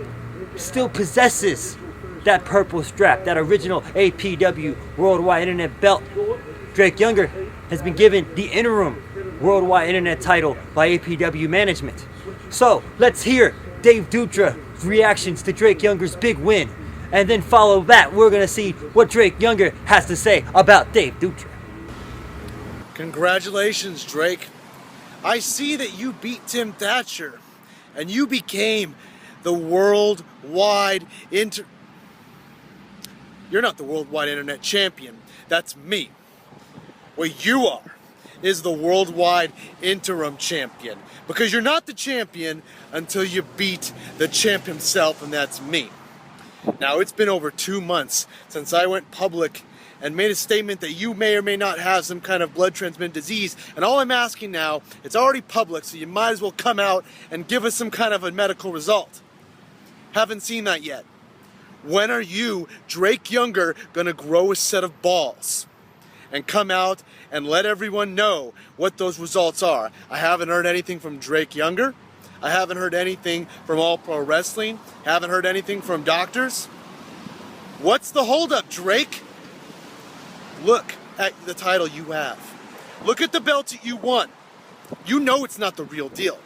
still possesses that purple strap, that original APW Worldwide Internet belt. Drake Younger has been given the interim Worldwide Internet title by APW management. So let's hear Dave Dutra's reactions to Drake Younger's big win. And then follow that, we're going to see what Drake Younger has to say about Dave Dutra. Congratulations, Drake. I see that you beat Tim Thatcher and you became the worldwide You're not the worldwide internet champion. That's me. What you are is the worldwide interim champion, because you're not the champion until you beat the champ himself, and that's me. Now, it's been over 2 months since I went public and made a statement that you may or may not have some kind of blood transmitted disease, and all I'm asking now, it's already public, so you might as well come out and give us some kind of a medical result. Haven't seen that yet. When are you, Drake Younger, gonna grow a set of balls and come out and let everyone know what those results are? I haven't heard anything from Drake Younger. I haven't heard anything from All Pro Wrestling. Haven't heard anything from doctors. What's the holdup, Drake? Look at the title you have. Look at the belt that you won. You know it's not the real deal.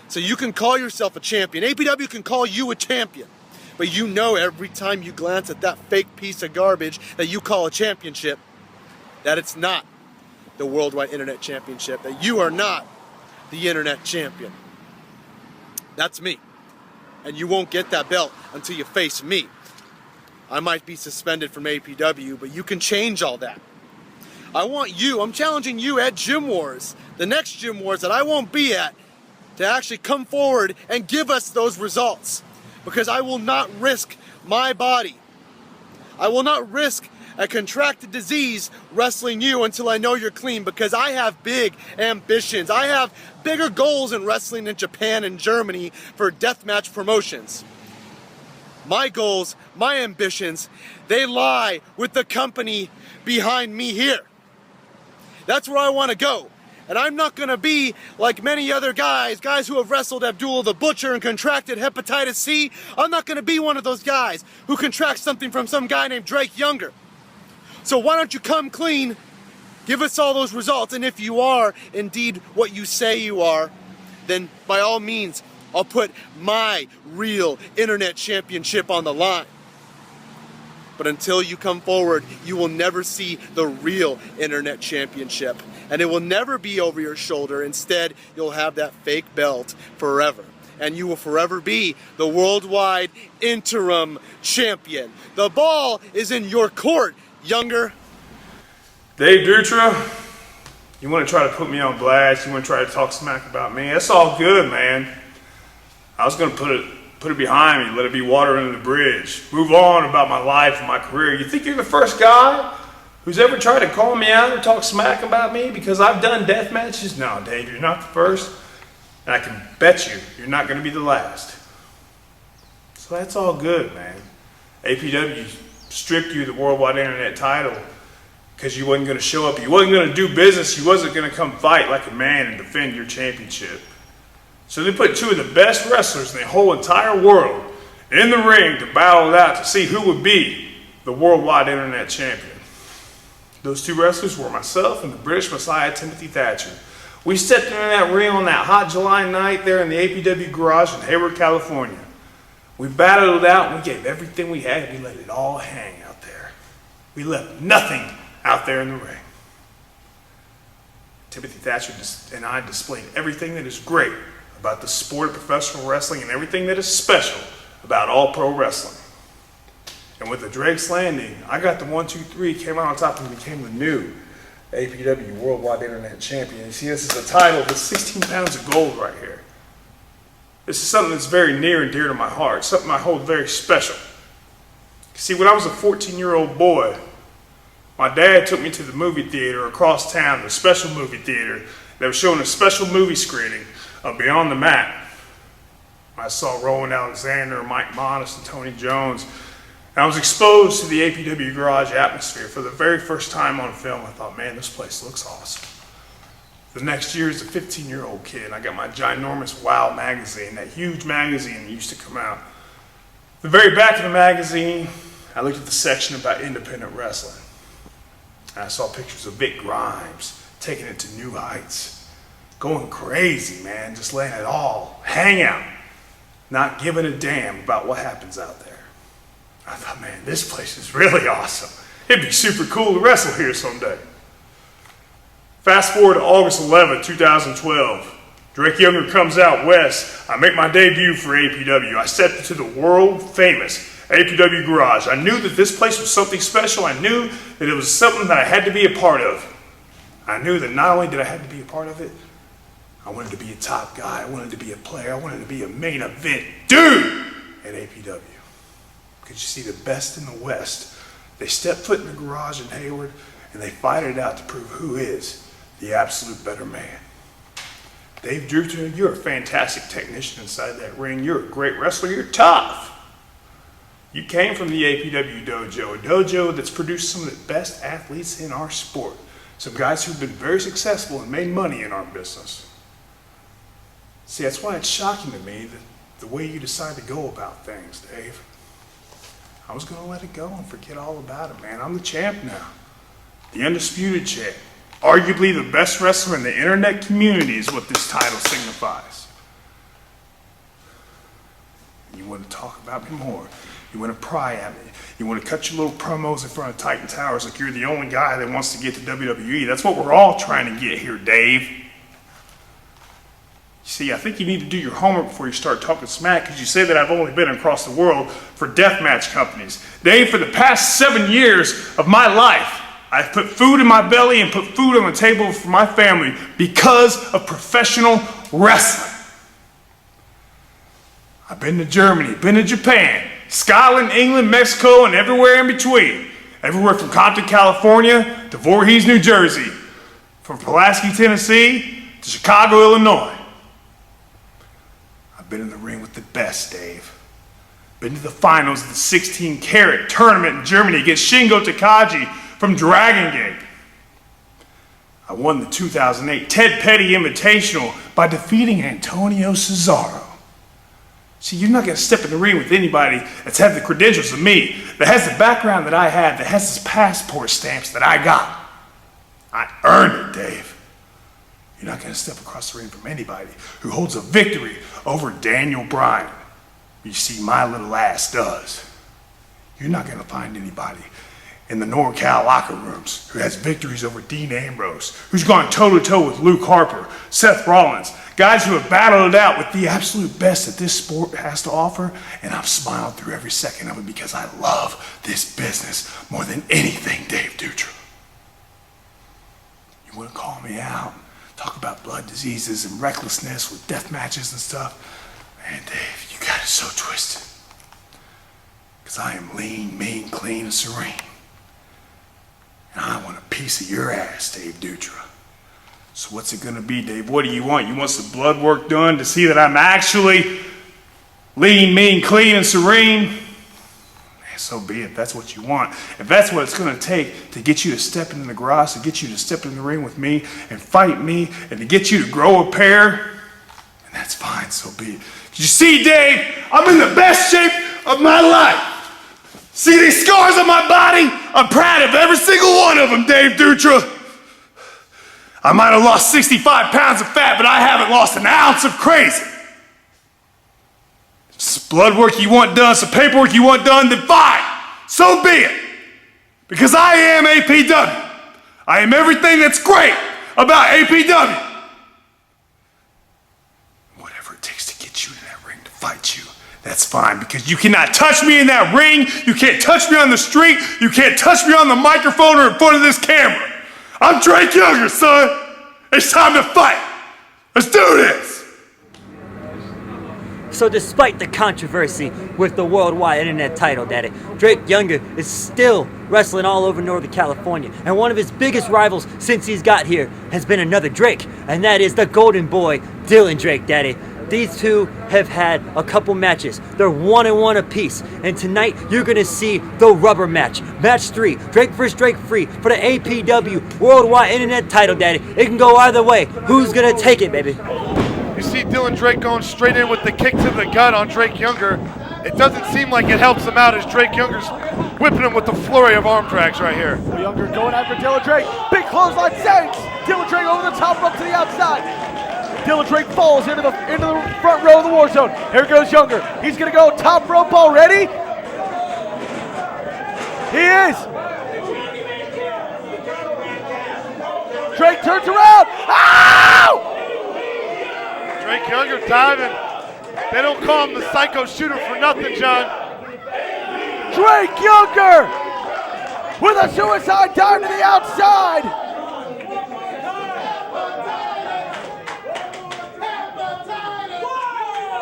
So you can call yourself a champion. APW can call you a champion. But you know every time you glance at that fake piece of garbage that you call a championship, that it's not the Worldwide Internet Championship, that you are not the Internet Champion. That's me. And you won't get that belt until you face me. I might be suspended from APW, but you can change all that. I'm challenging you at Gym Wars, the next Gym Wars that I won't be at, to actually come forward and give us those results. Because I will not risk my body. I will not risk a contracted disease wrestling you until I know you're clean, because I have big ambitions. I have bigger goals in wrestling in Japan and Germany for deathmatch promotions. My goals, my ambitions, they lie with the company behind me here. That's where I want to go. And I'm not going to be like many other guys who have wrestled Abdul the Butcher and contracted hepatitis C. I'm not going to be one of those guys who contracts something from some guy named Drake Younger. So why don't you come clean, give us all those results, and if you are indeed what you say you are, then by all means, I'll put my real internet championship on the line. But until you come forward, you will never see the real internet championship. And it will never be over your shoulder. Instead, you'll have that fake belt forever. And you will forever be the worldwide interim champion. The ball is in your court, Younger. Dave Dutra, you want to try to put me on blast, you want to try to talk smack about me, that's all good, man. I was going to put it behind me, let it be water under the bridge, move on about my life and my career. You think you're the first guy who's ever tried to call me out or talk smack about me because I've done death matches? No, Dave, you're not the first, and I can bet you're not going to be the last. So that's all good, man. APW stripped you the Worldwide Internet title because you wasn't going to show up. You wasn't going to do business. You wasn't going to come fight like a man and defend your championship. So they put two of the best wrestlers in the whole entire world in the ring to battle it out to see who would be the Worldwide Internet Champion. Those two wrestlers were myself and the British Messiah, Timothy Thatcher. We stepped into that ring on that hot July night there in the APW Garage in Hayward, California. We battled it out and we gave everything we had and we let it all hang out there. We left nothing out there in the ring. Timothy Thatcher and I displayed everything that is great about the sport of professional wrestling and everything that is special about all pro wrestling. And with the Drake's Landing, I got the 1, 2, 3, came out on top and became the new APW Worldwide Internet Champion. You see, this is a title with 16 pounds of gold right here. This is something that's very near and dear to my heart, something I hold very special. See, when I was a 14-year-old boy, my dad took me to the movie theater across town, the special movie theater that was showing a special movie screening of Beyond the Mat. I saw Rowan Alexander, Mike Modest, and Tony Jones. And I was exposed to the APW Garage atmosphere for the very first time on film. I thought, man, this place looks awesome. The next year, as a 15-year-old kid, I got my ginormous Wow magazine, that huge magazine that used to come out. The very back of the magazine I looked at the section about independent wrestling. And I saw pictures of Vic Grimes taking it to new heights. Going crazy, man, just letting it all hang out. Not giving a damn about what happens out there. I thought, man, this place is really awesome. It'd be super cool to wrestle here someday. Fast forward to August 11, 2012. Drake Younger comes out west. I make my debut for APW. I stepped into the world famous APW Garage. I knew that this place was something special. I knew that it was something that I had to be a part of. I knew that not only did I have to be a part of it, I wanted to be a top guy. I wanted to be a player. I wanted to be a main event dude at APW. Because you see, the best in the West, they step foot in the garage in Hayward and they fight it out to prove who is the absolute better man. Dave Dutra, you're a fantastic technician inside that ring. You're a great wrestler. You're tough. You came from the APW dojo, a dojo that's produced some of the best athletes in our sport. Some guys who've been very successful and made money in our business. See, that's why it's shocking to me that the way you decide to go about things, Dave. I was going to let it go and forget all about it, man. I'm the champ now. The undisputed champ. Arguably the best wrestler in the internet community is what this title signifies. You want to talk about me more. You want to pry at me. You want to cut your little promos in front of Titan Towers like you're the only guy that wants to get to WWE. That's what we're all trying to get here, Dave. See, I think you need to do your homework before you start talking smack, because you say that I've only been across the world for deathmatch companies. Dave, for the past 7 years of my life, I've put food in my belly and put food on the table for my family because of professional wrestling. I've been to Germany, been to Japan, Scotland, England, Mexico, and everywhere in between. Everywhere from Compton, California to Voorhees, New Jersey. From Pulaski, Tennessee to Chicago, Illinois. I've been in the ring with the best, Dave. Been to the finals of the 16-carat tournament in Germany against Shingo Takagi from Dragon Gate. I won the 2008 Ted Petty Invitational by defeating Antonio Cesaro. See, you're not going to step in the ring with anybody that's had the credentials of me, that has the background that I had, that has the passport stamps that I got. I earned it, Dave. You're not going to step across the ring from anybody who holds a victory over Daniel Bryan. You see, my little ass does. You're not going to find anybody in the NorCal locker rooms who has victories over Dean Ambrose, who's gone toe-to-toe with Luke Harper, Seth Rollins, guys who have battled it out with the absolute best that this sport has to offer, and I've smiled through every second of it because I love this business more than anything, Dave Dutra. You want to call me out, talk about blood diseases and recklessness with death matches and stuff? Man, Dave, you got it so twisted. Because I am lean, mean, clean, and serene. And I want a piece of your ass, Dave Dutra. So what's it gonna be, Dave? What do you want? You want some blood work done to see that I'm actually lean, mean, clean, and serene? Man, so be it. That's what you want. If that's what it's gonna take to get you to step into the garage, to get you to step in the ring with me and fight me, and to get you to grow a pair, and that's fine, so be it. You see, Dave, I'm in the best shape of my life. See these scars on my body? I'm proud of every single one of them, Dave Dutra. I might have lost 65 pounds of fat, but I haven't lost an ounce of crazy. Some blood work you want done, some paperwork you want done, then fine. So be it. Because I am APW. I am everything that's great about APW. Whatever it takes to get you in that ring to fight you, that's fine, because you cannot touch me in that ring. You can't touch me on the street. You can't touch me on the microphone or in front of this camera. I'm Drake Younger, son. It's time to fight. Let's do this. So despite the controversy with the worldwide internet title, Daddy, Drake Younger is still wrestling all over Northern California. And one of his biggest rivals since he's got here has been another Drake, and that is the Golden Boy, Dylan Drake, Daddy. These two have had a couple matches. They're 1-1 apiece. And tonight, you're going to see the rubber match. Match 3, Drake vs. Drake Free for the APW Worldwide Internet title, Daddy. It can go either way. Who's going to take it, baby? You see Dylan Drake going straight in with the kick to the gut on Drake Younger. it doesn't seem like it helps him out as Drake Younger's whipping him with the flurry of arm drags right here. Well, Younger going after Dylan Drake. Big clothesline sinks. Dylan Drake over the top rope to the outside. Dylan Drake falls into the front row of the war zone. Here goes Younger. He's gonna go top rope already. He is. Drake turns around. Ow! Drake Younger diving. They don't call him the Psycho Shooter for nothing, John. Drake Younger with a suicide dive to the outside.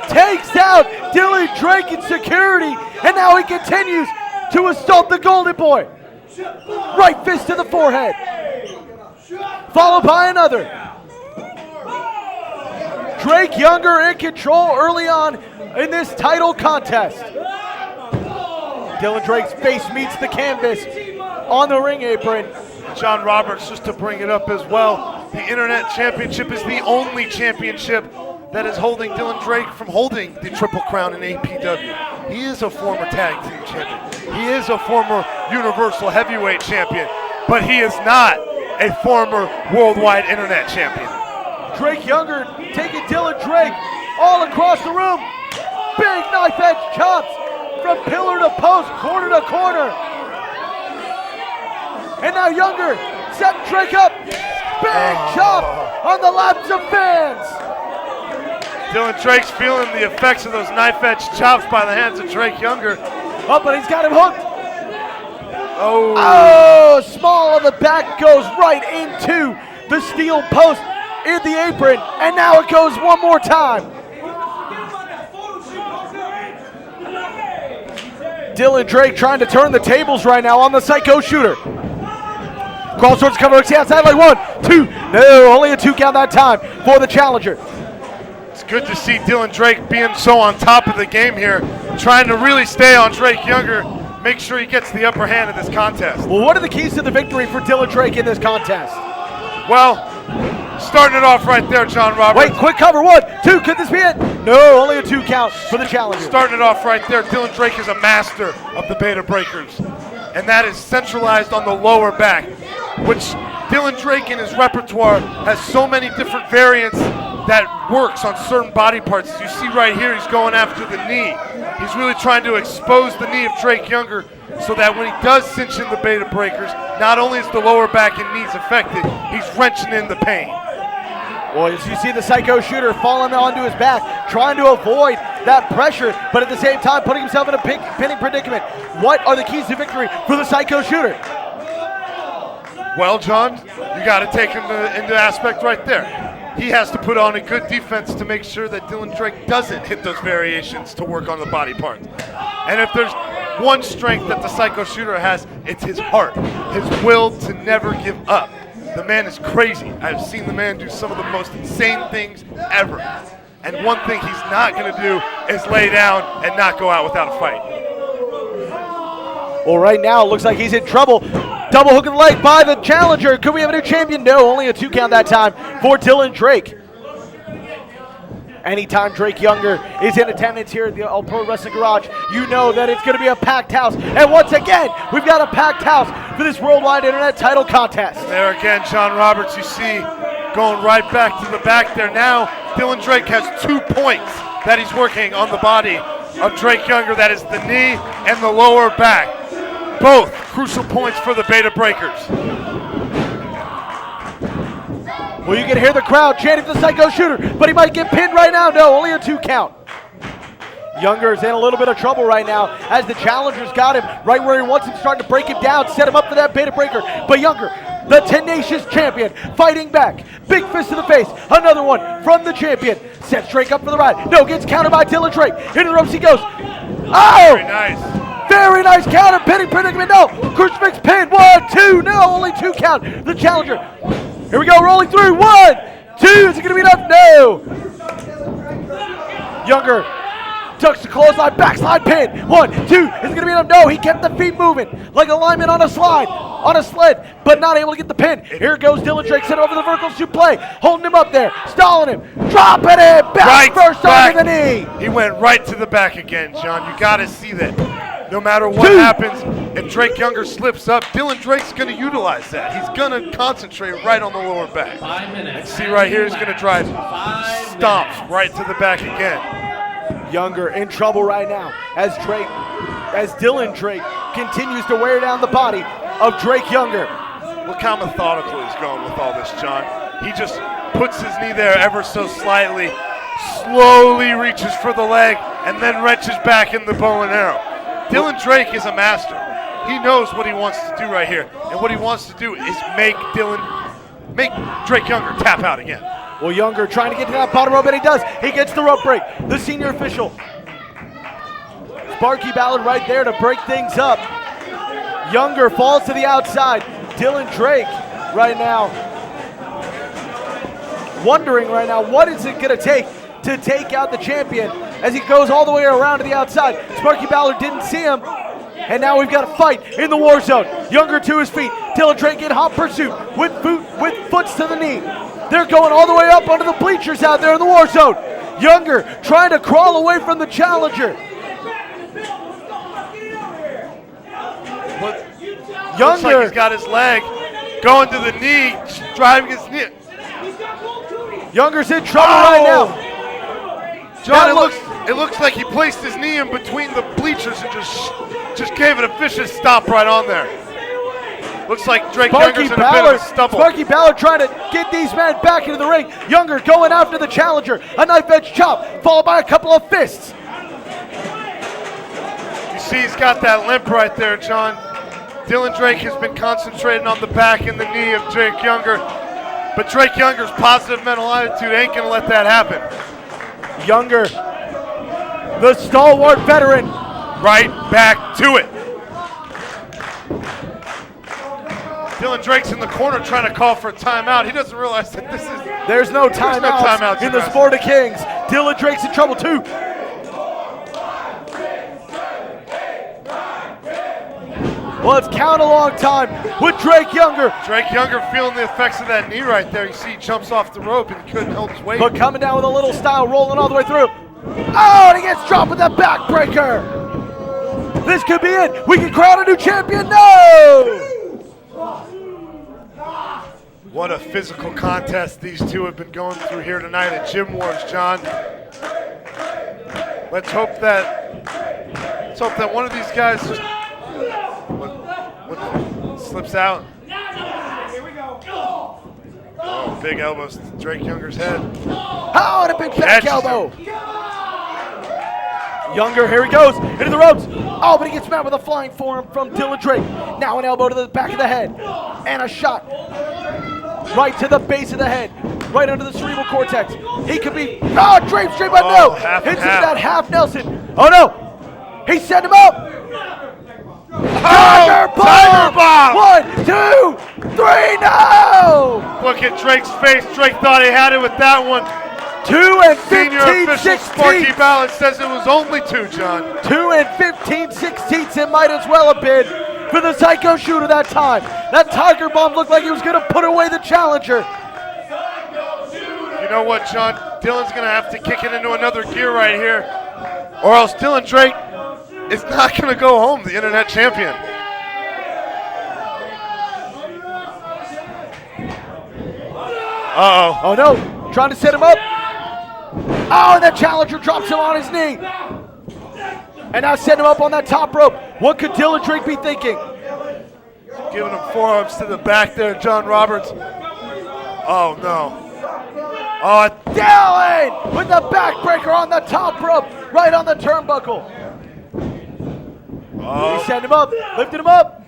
Takes out Dylan Drake in security, and now he continues to assault the Golden Boy. Right fist to the forehead, followed by another. Drake Younger in control early on in this title contest. Dylan Drake's face meets the canvas on the ring apron. John Roberts, just to bring it up as well, the Internet Championship is the only championship that is holding Dylan Drake from holding the Triple Crown in APW. He is a former tag team champion. He is a former Universal Heavyweight champion, but he is not a former Worldwide Internet champion. Drake Younger taking Dylan Drake all across the room. Big knife edge chops from pillar to post, corner to corner. And now Younger setting Drake up. Big chop on the laps of fans. Dylan Drake's feeling the effects of those knife edge chops by the hands of Drake Younger. Oh, but he's got him hooked. Oh. Oh, small on the back goes right into the steel post in the apron, and now it goes one more time. Dylan Drake trying to turn the tables right now on the Psycho Shooter. Cross swords cover hooks the outside like 1, 2. No, only a 2 count that time for the challenger. It's good to see Dylan Drake being so on top of the game here, trying to really stay on Drake Younger, make sure he gets the upper hand in this contest. Well, what are the keys to the victory for Dylan Drake in this contest? Well, starting it off right there, John Roberts. Wait, quick cover, 1, 2, could this be it? No, only a 2 count for the challenger. Starting it off right there, Dylan Drake is a master of the beta breakers, and that is centralized on the lower back, which Dylan Drake in his repertoire has so many different variants that works on certain body parts. As you see right here, he's going after the knee. He's really trying to expose the knee of Drake Younger so that when he does cinch in the beta breakers, not only is the lower back and knees affected, he's wrenching in the pain. Well, as you see the Psycho Shooter falling onto his back, trying to avoid that pressure, but at the same time putting himself in a pinning predicament. What are the keys to victory for the Psycho Shooter? Well, John, you got to take him into aspect right there. He has to put on a good defense to make sure that Dylan Drake doesn't hit those variations to work on the body parts. And if there's one strength that the Psycho Shooter has, it's his heart, his will to never give up. The man is crazy. I've seen the man do some of the most insane things ever. And one thing he's not going to do is lay down and not go out without a fight. Well, right now it looks like he's in trouble. Double hook of the leg by the challenger. Could we have a new champion? No, only a 2 count that time for Dylan Drake. Anytime Drake Younger is in attendance here at the All Pro Wrestling Garage, you know that it's going to be a packed house. And once again, we've got a packed house for this Worldwide Internet title contest. There again, John Roberts, you see, going right back to the back there now. Dylan Drake has 2 points that he's working on the body of Drake Younger. That is the knee and the lower back. Both crucial points for the beta breakers. Well, you can hear the crowd chanting for the Psycho Shooter, but he might get pinned right now. No, only a 2 count. Younger's in a little bit of trouble right now as the challenger's got him right where he wants him, starting to break him down, set him up for that beta breaker. But Younger, the tenacious champion, fighting back. Big fist to the face. Another one from the champion. Sets Drake up for the ride. No, gets countered by Dylan Drake. Into the ropes he goes. Oh! Very nice. Very nice counter. Pinning predicament. No. Crucifix pin. 1, 2. No, only 2 count. The challenger. Here we go. Rolling through. 1, 2. Is it going to be enough? No. Younger ducks the clothesline. Backslide pin. 1, 2. Is it going to be enough? No. He kept the feet moving like a lineman on a slide. on a sled, but not able to get the pin. Here goes Dylan Drake, sent over the vertical suplex, holding him up there, stalling him, dropping it, back first onto the knee. He went right to the back again, John. You got to see that. No matter what happens, if Drake Younger slips up, Dylan Drake's going to utilize that. He's going to concentrate right on the lower back. 5 minutes. And see right here, he's going to drive stomps right to the back again. Younger in trouble right now as Dylan Drake continues to wear down the body of Drake Younger. Look how methodical he's going with all this, John. He just puts his knee there ever so slightly, slowly reaches for the leg, and then wrenches back in the bow and arrow. Dylan Drake is a master. He knows what he wants to do right here, and what he wants to do is make Drake Younger tap out again. Well, Younger trying to get to that bottom rope, and he does. He gets the rope break. The senior official, Sparky Ballard, right there to break things up. Younger falls to the outside. Dylan Drake right now wondering right now what is it going to take out the champion as he goes all the way around to the outside. Sparky Ballard didn't see him, and now we've got a fight in the war zone. Younger to his feet. Dylan Drake in hot pursuit with foots to the knee. They're going all the way up onto the bleachers out there in the war zone. Younger trying to crawl away from the challenger. Looks like he's got his leg going to the knee, driving his knee. Younger's in trouble right now. John, it looks like he placed his knee in between the bleachers and just gave it a vicious stop right on there. Looks like Drake Younger's in a bit of a stumble. Sparky Ballard trying to get these men back into the ring. Younger going after the challenger. A knife edge chop, followed by a couple of fists. You see he's got that limp right there, John. Dylan Drake has been concentrating on the back and the knee of Drake Younger. But Drake Younger's positive mental attitude ain't going to let that happen. Younger, the stalwart veteran. Right back to it. Dylan Drake's in the corner trying to call for a timeout. He doesn't realize that there's no timeouts in the sport of kings. Dylan Drake's in trouble too. Well, it's count a long time with Drake Younger. Drake Younger feeling the effects of that knee right there. You see he jumps off the rope and he couldn't hold his weight. But coming down with a little style, rolling all the way through. Oh, and he gets dropped with that backbreaker. This could be it. We can crown a new champion. No! What a physical contest these two have been going through here tonight at Gym Wars, John. Let's hope that one of these guys just slips out. Oh, big elbows to Drake Younger's head. Oh, and a big back elbow. Younger, here he goes, into the ropes. Oh, but he gets met with a flying forearm from Dylan Drake. Now an elbow to the back of the head. And a shot right to the base of the head. Right under the cerebral cortex. He could be, draped straight, but no. Hits that half Nelson. Oh no, he set him up. Tiger bomb! 1, 2, 3, no! Look at Drake's face. Drake thought he had it with that one. 2 and 15 Senior official Sparky Ballard says it was only 2, John. 2 and 15/16 it might as well have been for the Psycho Shooter that time. That Tiger Bomb looked like he was going to put away the challenger. You know what, John? Dylan's going to have to kick it into another gear right here, or else Dylan Drake is not going to go home the internet champion. Uh-oh. Oh no, trying to set him up. Oh, and the challenger drops him on his knee. And now setting him up on that top rope. What could Dylan Drake be thinking? Giving him forearms to the back there, John Roberts. Oh no. Oh, Dylan with the backbreaker on the top rope, right on the turnbuckle. Oh. He's setting him up, lifting him up.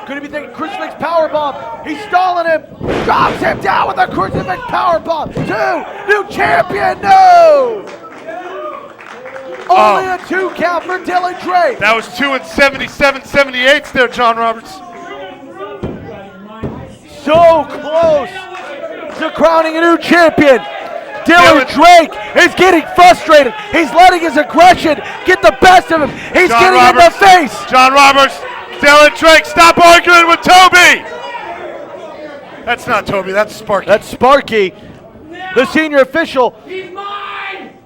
Could he be thinking crucifix powerbomb? He's stalling him. Drops him down with a crucifix powerbomb. 2, new champion, no! Only a 2 count for Dylan Drake. That was 2 and 77/78 there, John Roberts. So close to crowning a new champion. Dylan Drake is getting frustrated. He's letting his aggression get the best of him. He's getting in the face. John Roberts, Dylan Drake, stop arguing with Toby! That's not Toby, that's Sparky. That's Sparky, the senior official. He's mine!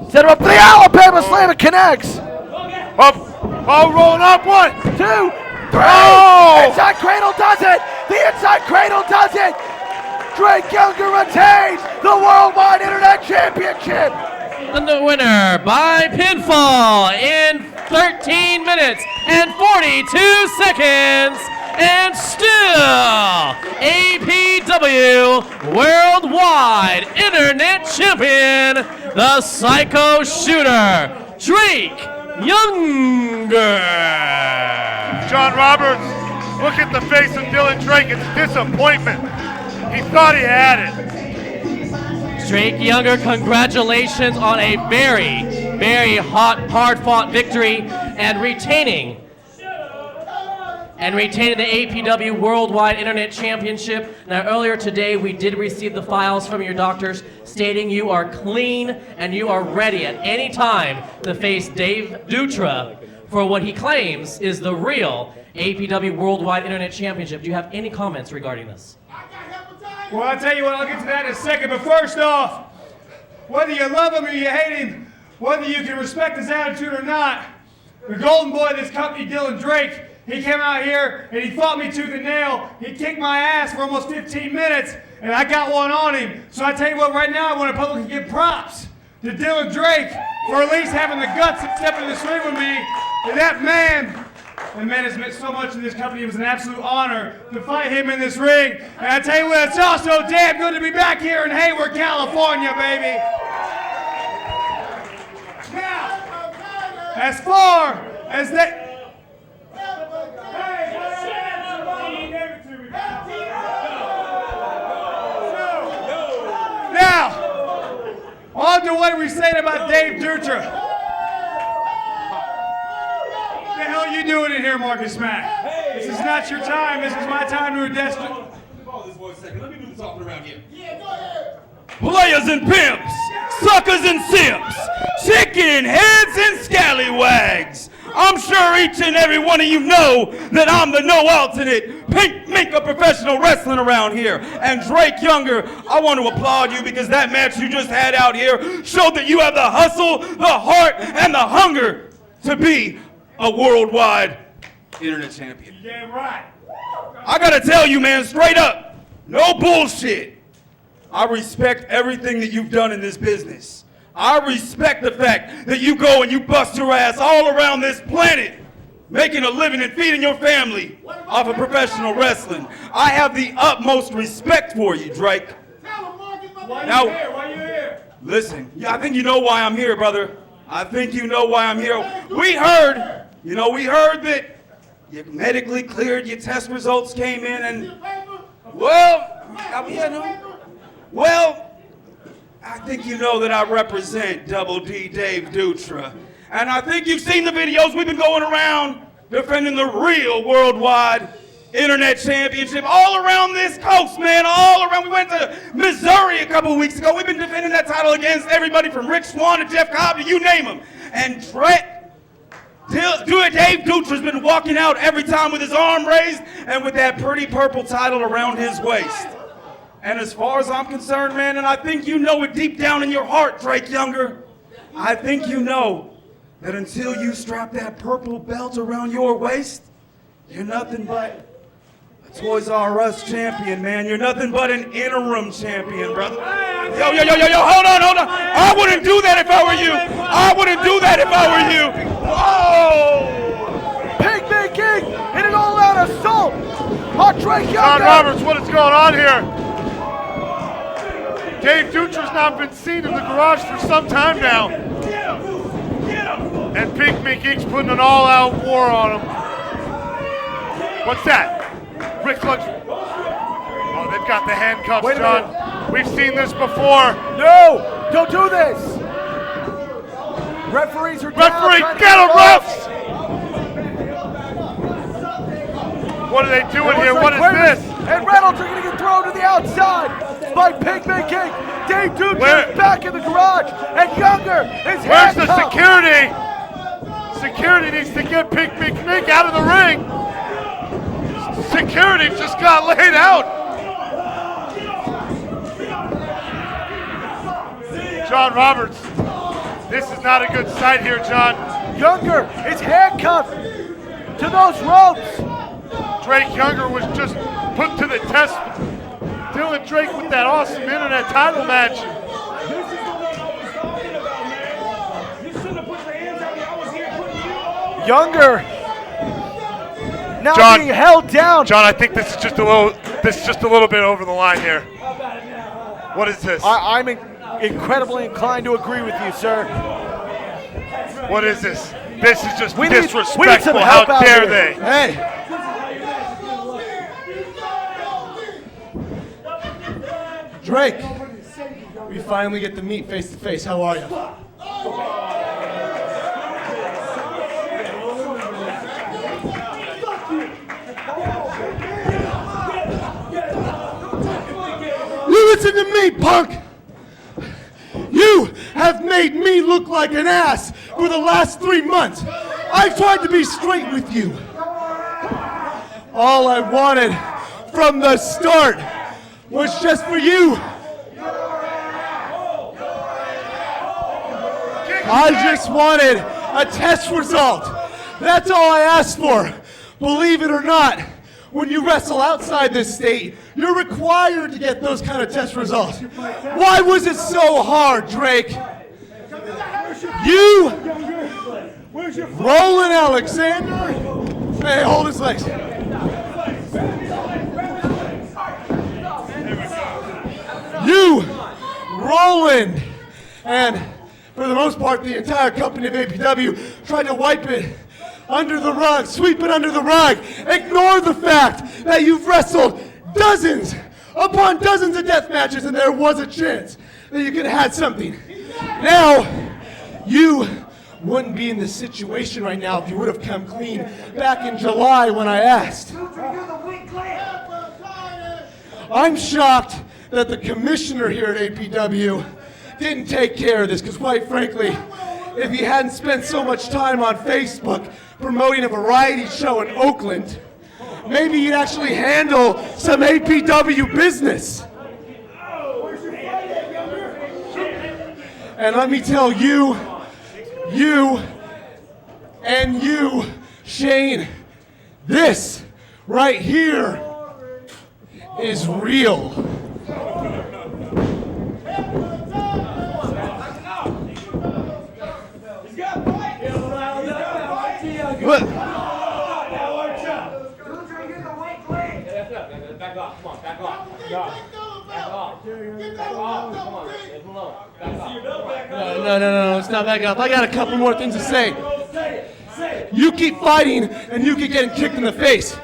Set him up for the Alabama Slam, it connects. Up, rolling up, 1, 2, 3. Oh! Inside cradle does it! The inside cradle does it! Drake Younger retains the Worldwide Internet Championship! And the winner by pinfall in 13 minutes and 42 seconds, and still APW Worldwide Internet Champion, the Psycho Shooter, Drake Younger. John Roberts, look at the face of Dylan Drake. It's disappointment. He thought he had it. Drake Younger, congratulations on a very, very hard-fought victory and retaining the APW Worldwide Internet Championship. Now, earlier today, we did receive the files from your doctors stating you are clean and you are ready at any time to face Dave Dutra for what he claims is the real APW Worldwide Internet Championship. Do you have any comments regarding this? Well, I'll tell you what, I'll get to that in a second, but first off, whether you love him or you hate him, whether you can respect his attitude or not, the golden boy of this company, Dylan Drake, he came out here and he fought me tooth and nail. He kicked my ass for almost 15 minutes, and I got one on him. So I tell you what, right now I want to publicly give props to Dylan Drake for at least having the guts to step into this ring with me. And that man has meant so much to this company. It was an absolute honor to fight him in this ring. And I tell you what, it's also damn good to be back here in Hayward, California, baby. Now, as far as that... Now, on to what we saying about Dave Dutra. What the hell are you doing in here, Marcus Mack? This is not your time. This is my time to address it. Let me do the talking around here. Players and pimps, suckers and simps, chicken heads and scallywags. I'm sure each and every one of you know that I'm the no alternate pink mink of professional wrestling around here. And Drake Younger, I want to applaud you because that match you just had out here showed that you have the hustle, the heart, and the hunger to be a worldwide internet champion. Damn right. I gotta tell you, man, straight up, no bullshit. I respect everything that you've done in this business. I respect the fact that you go and you bust your ass all around this planet, making a living and feeding your family off of professional wrestling. I have the utmost respect for you, Drake. Now, Why you here? listen, I think you know why I'm here, brother. I think you know why I'm here. We heard that you medically cleared, your test results came in, and, I think you know that I represent Double D Dave Dutra. And I think you've seen the videos. We've been going around defending the real worldwide internet championship all around this coast, man, all around. We went to Missouri a couple of weeks ago. We've been defending that title against everybody from Rich Swann to Jeff Cobb to you name them. And Dave Dutra's been walking out every time with his arm raised and with that pretty purple title around his waist. And as far as I'm concerned, man, and I think you know it deep down in your heart, Drake Younger, I think you know that until you strap that purple belt around your waist, you're nothing but a Toys R Us champion, man. You're nothing but an interim champion, brother. Yo, hold on. I wouldn't do that if I were you. Whoa! Pigman King in an all-out assault on Drake Younger. John Roberts, what is going on here? Dave Dutra's not been seen in the garage for some time now. And Pigman King's putting an all-out war on him. What's that? Rick Luxury. Oh, they've got the handcuffs, John. We've seen this before. No! Don't do this! Referees are down. Referee, get him, refs! What are they doing here? What is this? And Reynolds are going to get thrown to the outside by Pigman King. Dave Dutra is back in the garage, and Younger is Where's the handcuffed. security? Security needs to get Pigman King out of the ring. security just got laid out. John Roberts, this is not a good sight here, John. Younger is handcuffed to those ropes. Drake Younger was just put to the test. Dylan Drake with that awesome internet title match. This is the one I was talking about, man. You shouldn't have put your hands on me. I was here putting you all. Younger now John, being held down. John, I think this is just a little bit over the line here. What is this? I'm incredibly inclined to agree with you, sir. What is this? This is just We need disrespectful. some How help out dare here. they? Hey, Drake, we finally get to meet face to face. How are you? You listen to me, punk! You have made me look like an ass for the last 3 months. I tried to be straight with you. All I wanted from the start was just for you. I just wanted a test result. That's all I asked for. Believe it or not, when you wrestle outside this state, you're required to get those kind of test results. Why was it so hard, Drake? You, Roland Alexander, hey, hold his legs. You, Roland, and for the most part, the entire company of APW tried to wipe it under the rug, sweep it under the rug. Ignore the fact that you've wrestled dozens upon dozens of death matches and there was a chance that you could have had something. Now, you wouldn't be in this situation right now if you would have come clean back in July when I asked. I'm shocked that the commissioner here at APW didn't take care of this, because quite frankly, if he hadn't spent so much time on Facebook promoting a variety show in Oakland, maybe he'd actually handle some APW business. And let me tell you, and you, Shane, this right here is real. What? Back off, come on, back off. Back off. Come on, leave him alone. Back off. No, it's not back up. I got a couple more things to say. You keep fighting and you keep getting kicked in the face.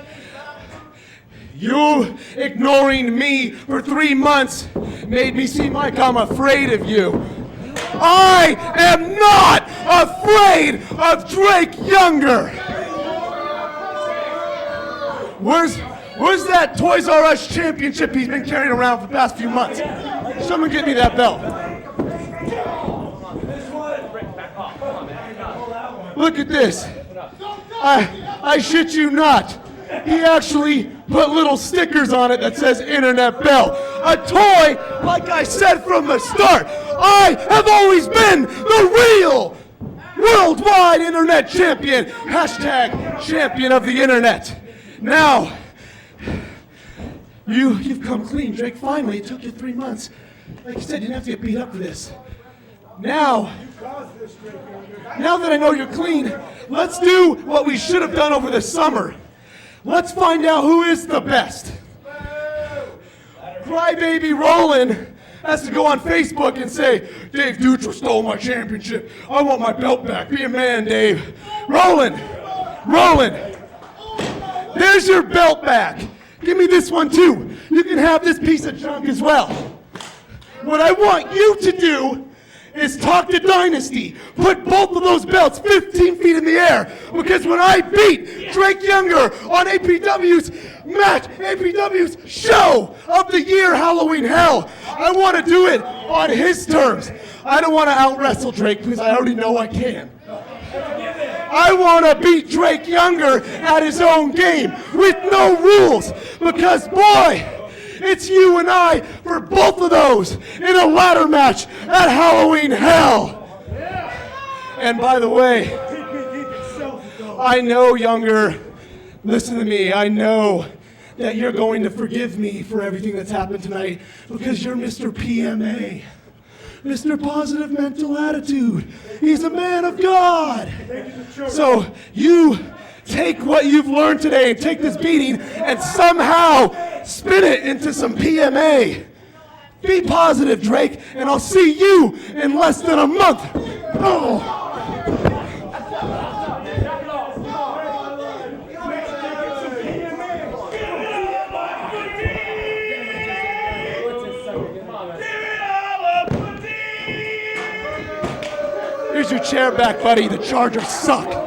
You ignoring me for 3 months made me seem like I'm afraid of you. I am not afraid of Drake Younger. Where's that Toys R Us championship he's been carrying around for the past few months? Someone get me that belt. Look at this. I shit you not. He actually put little stickers on it that says Internet Belt. A toy, like I said from the start. I have always been the real worldwide internet champion. Hashtag champion of the internet. Now, you've come clean, Drake. Finally, it took you 3 months. Like you said, you didn't have to get beat up for this. Now that I know you're clean, let's do what we should have done over the summer. Let's find out who is the best. Crybaby Roland has to go on Facebook and say, Dave Dutra stole my championship. I want my belt back. Be a man, Dave. Roland, there's your belt back. Give me this one too. You can have this piece of junk as well. What I want you to do is talk to Dynasty. Put both of those belts 15 feet in the air. Because when I beat Drake Younger on APW's match, APW's show of the year, Halloween Hell, I want to do it on his terms. I don't want to out-wrestle Drake because I already know I can. I want to beat Drake Younger at his own game with no rules because, boy, it's you and I for both of those in a ladder match at Halloween Hell. And by the way, I know, Younger, listen to me, I know that you're going to forgive me for everything that's happened tonight because you're Mr. PMA. Mr. Positive Mental Attitude. He's a man of God. So you take what you've learned today and take this beating and somehow spin it into some PMA. Be positive, Drake, and I'll see you in less than a month. Oh. Here's your chair back, buddy. The Chargers suck.